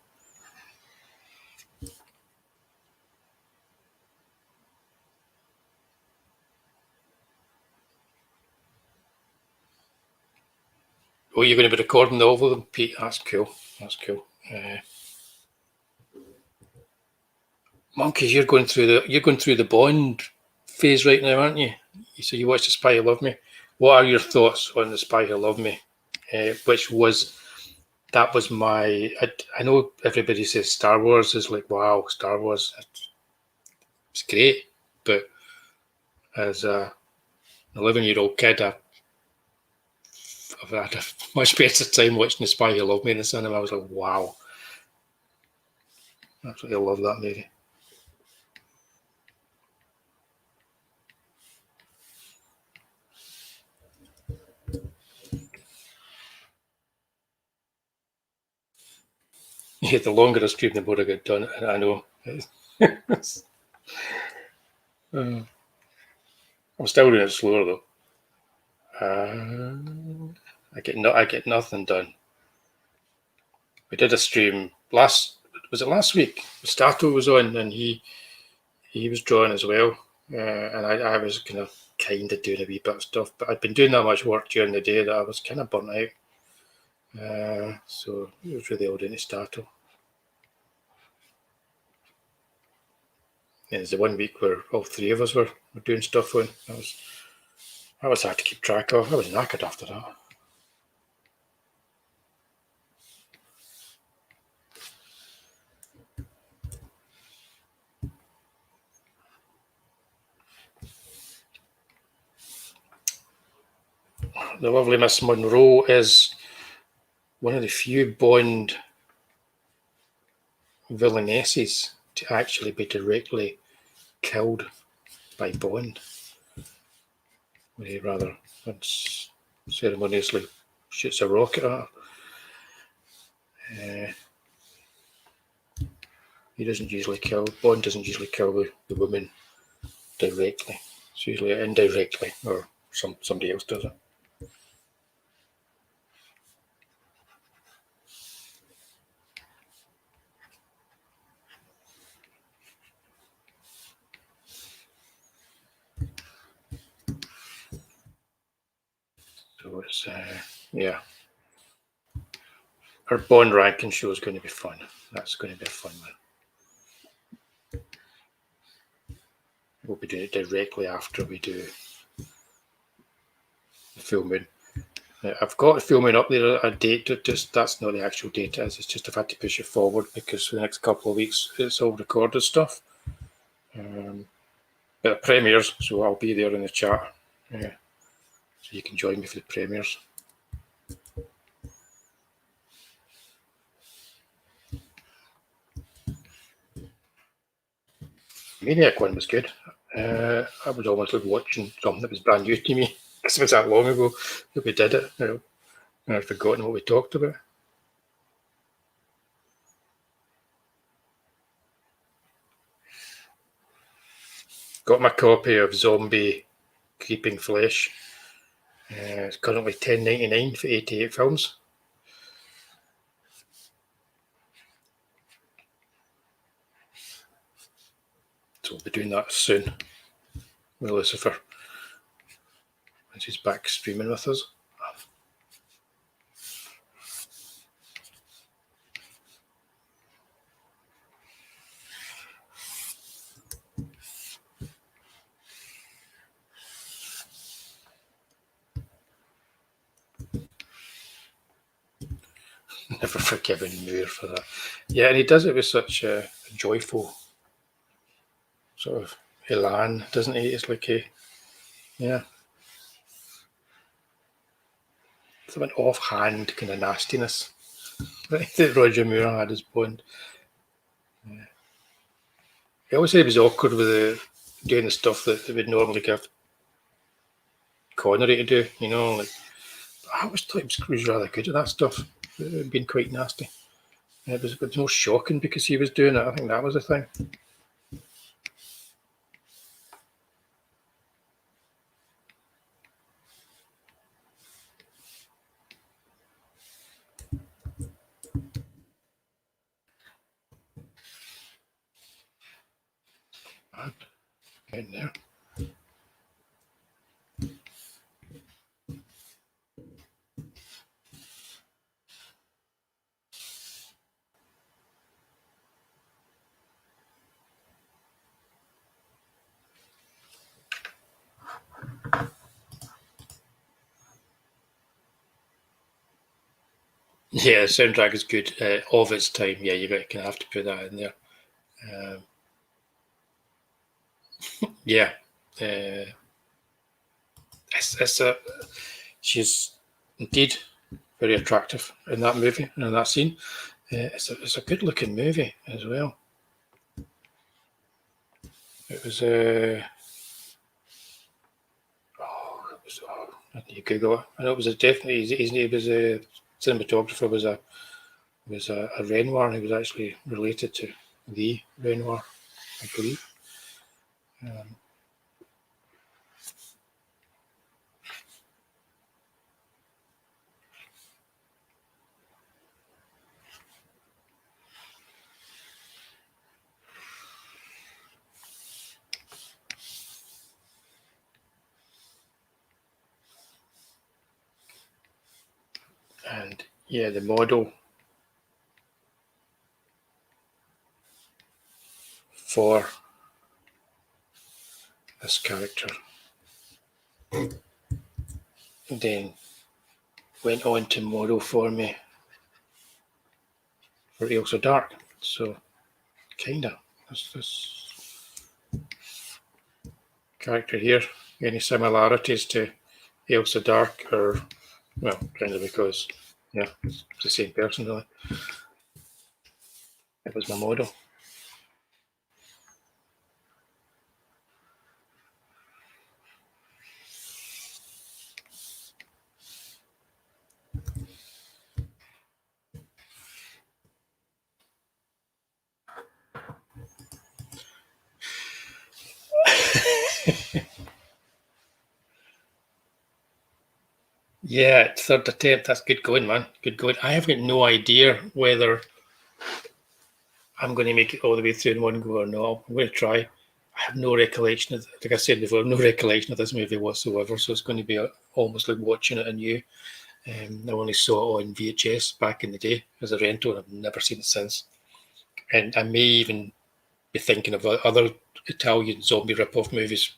Speaker 2: Oh, you're going to be recording the oval then, Pete? That's cool. That's cool. Monkeys, you're going through the Bond phase right now, aren't you? So you watched The Spy Who Loved Me. What are your thoughts on The Spy Who Loved Me? That was my. I know everybody says Star Wars is like, wow, Star Wars, it's great, but as an 11-year-old kid, I've had a much better time watching The Spy Who Loved Me in the cinema. I was like, wow, I absolutely love that movie. Yeah, the longer I stream, the more I get done. I know. I'm still doing it slower though. I get nothing done. We did a stream last week? Stato was on and he was drawing as well, and I was kind of doing a wee bit of stuff, but I'd been doing that much work during the day that I was kind of burnt out. So it was really all down to Stato. And it's the 1 week where all three of us were doing stuff on. That was hard to keep track of. I was knackered after that. The lovely Miss Monroe is one of the few Bond villainesses to actually be directly killed by Bond. When he rather ceremoniously shoots a rocket at her. Bond doesn't usually kill the woman directly. It's usually indirectly, or somebody else does it. So it's, yeah. Our Bond ranking show is going to be fun. That's going to be a fun one. We'll be doing it directly after we do the full moon. I've got a full moon up there, a date. That's not the actual date. It's just I've had to push it forward because for the next couple of weeks it's all recorded stuff. But it premieres, so I'll be there in the chat. So you can join me for the premieres. Maniac one was good. I was almost like watching something that was brand new to me because it was that long ago that we did it. And I'd forgotten what we talked about. Got my copy of Zombie Creeping Flesh. It's currently $10.99 for 88 films. So we'll be doing that soon with Lucifer once he's back streaming with us. never forgiven Moore for that. Yeah, and he does it with such a joyful sort of elan, doesn't he? It's like yeah, some an offhand kind of nastiness that Roger Moore had as Bond. Yeah. He always said he was awkward with doing the stuff that would normally give Connery to do, you know. Like, I always thought he was rather good at that stuff. It had been quite nasty. It was more shocking because he was doing it. I think that was the thing. In there. Yeah, the soundtrack is good of its time. Yeah, you're going to have to put that in there. Yeah, she's indeed very attractive in that movie and in that scene. It's a good looking movie as well. It was I need to Google it. I know it was definitely he was a cinematographer was a Renoir. He was actually related to the Renoir, I believe. And yeah, the model for this character then went on to model for me for AILSA Dark. So kinda this character here, any similarities to AILSA Dark or well, kind of because yeah, it's the same person really. It was my model. Yeah, third attempt. That's good going, man. Good going. I have got no idea whether I'm going to make it all the way through in one go or not. I'm going to try. I have no recollection of, like I said before, no recollection of this movie whatsoever. So it's going to be almost like watching it anew. I only saw it on VHS back in the day as a rental, and I've never seen it since. And I may even be thinking of other Italian zombie rip-off movies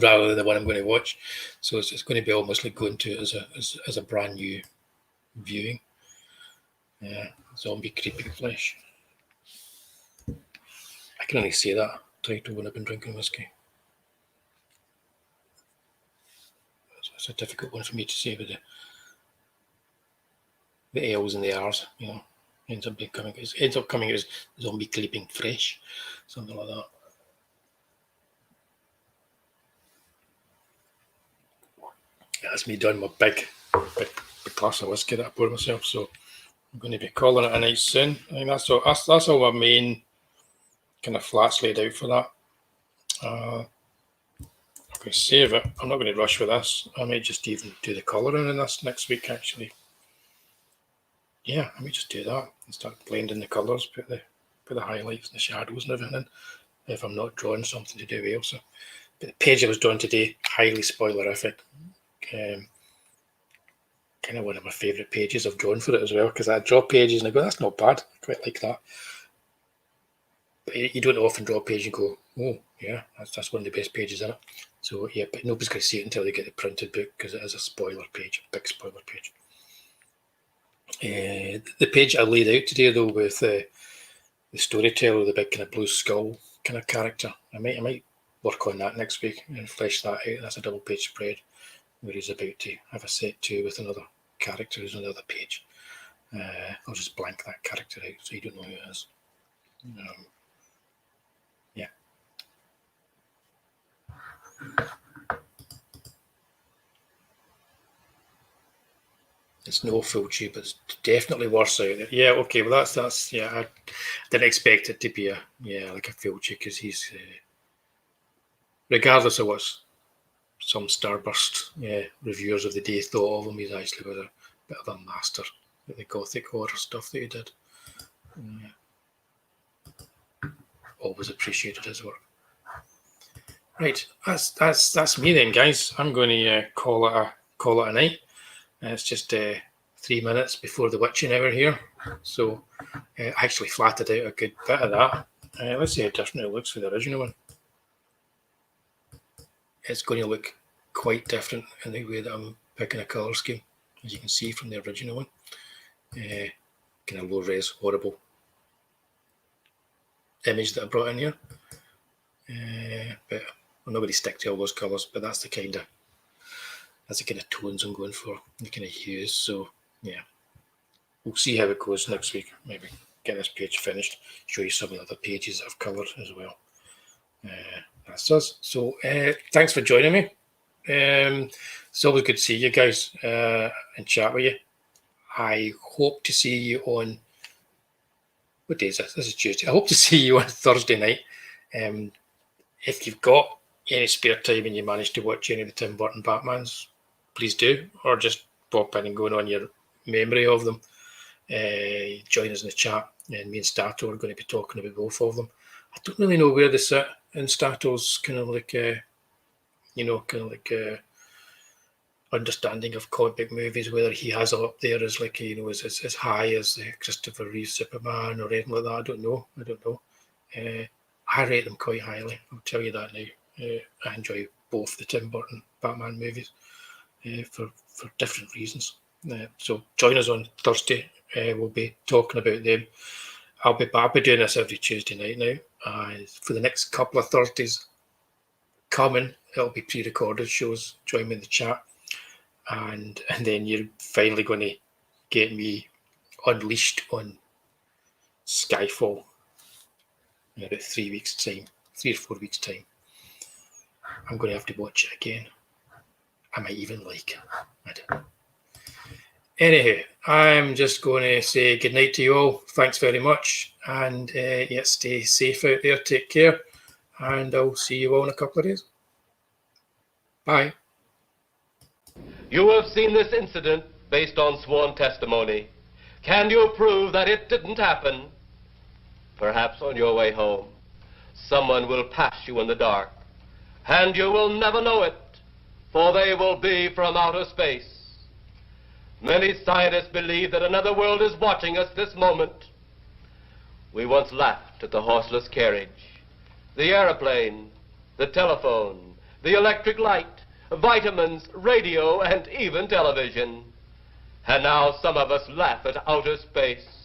Speaker 2: rather than the one I'm going to watch. So it's going to be almost like going to it as a brand new viewing. Yeah, zombie creeping flesh. I can only say that title when I've been drinking whiskey. It's a difficult one for me to say with the L's and the R's, you know. Ends up coming as zombie creeping fresh, something like that. Yeah, that's me done my big glass of whiskey that I poured myself. So I'm going to be calling it a night soon. I think that's all my main kind of flats laid out for that. I'm going to save it. I'm not going to rush with this. I might just even do the colouring in this next week, actually. Yeah, I might just do that and start blending the colours, put the highlights and the shadows and everything in, if I'm not drawing something to do with AILSA. But the page I was drawing today, highly spoilerific. Kind of one of my favourite pages I've drawn for it as well, because I draw pages and I go, that's not bad. I quite like that. But you don't often draw a page and go, oh, yeah, that's one of the best pages in it. So, yeah, but nobody's going to see it until they get the printed book because it is a spoiler page, a big spoiler page. The page I laid out today, though, with the storyteller, the big kind of blue skull kind of character, I might work on that next week and flesh that out. That's a double page spread where he's about to have a set to with another character who's on the other page. I'll just blank that character out so you don't know who it is. Yeah. It's no Fulci, but it's definitely worse out there. Yeah, okay, well that's yeah, I didn't expect it to be like a Fulci, because he's regardless of what some starburst reviewers of the day thought of him, he's actually was a bit of a master at the gothic horror stuff that he did. Always appreciated his work. Right, that's me then, guys. I'm going to call it a night. It's just 3 minutes before the witching hour here, so I actually flatted out a good bit of that. Let's see how different it looks for the original one. It's going to look quite different in the way that I'm picking a colour scheme, as you can see from the original one. Kind of low-res, horrible image that I brought in here. But I'm not going to stick to all those colours, but that's the kind of tones I'm going for, the kind of hues. So yeah, we'll see how it goes next week. Maybe get this page finished, show you some of the other pages that I've covered as well. That's us. So thanks for joining me. It's always good to see you guys and chat with you. I hope to see you on, what day is this? This is Tuesday. I hope to see you on Thursday night. If you've got any spare time and you manage to watch any of the Tim Burton Batmans, please do, or just pop in and go on your memory of them. Join us in the chat, and me and Stato are going to be talking about both of them. I don't really know where they sit in Stato's kind of like, understanding of comic book movies, whether he has it up there as like, as high as Christopher Reeve Superman or anything like that. I don't know. I rate them quite highly, I'll tell you that now. I enjoy both the Tim Burton Batman movies for different reasons. So join us on Thursday. We'll be talking about them. I'll be doing this every Tuesday night now. For the next couple of Thursdays coming, it'll be pre-recorded shows. Join me in the chat. And then you're finally going to get me unleashed on Skyfall in about 3 weeks' time, 3 or 4 weeks' time. I'm going to have to watch it again. I might even like it. I don't know. Anyhow, I'm just going to say good night to you all. Thanks very much. And stay safe out there. Take care. And I'll see you all in a couple of days. Bye.
Speaker 3: You have seen this incident based on sworn testimony. Can you prove that it didn't happen? Perhaps on your way home, someone will pass you in the dark, and you will never know it, for they will be from outer space. Many scientists believe that another world is watching us this moment. We once laughed at the horseless carriage, the airplane, the telephone, the electric light, vitamins, radio, and even television. And now some of us laugh at outer space.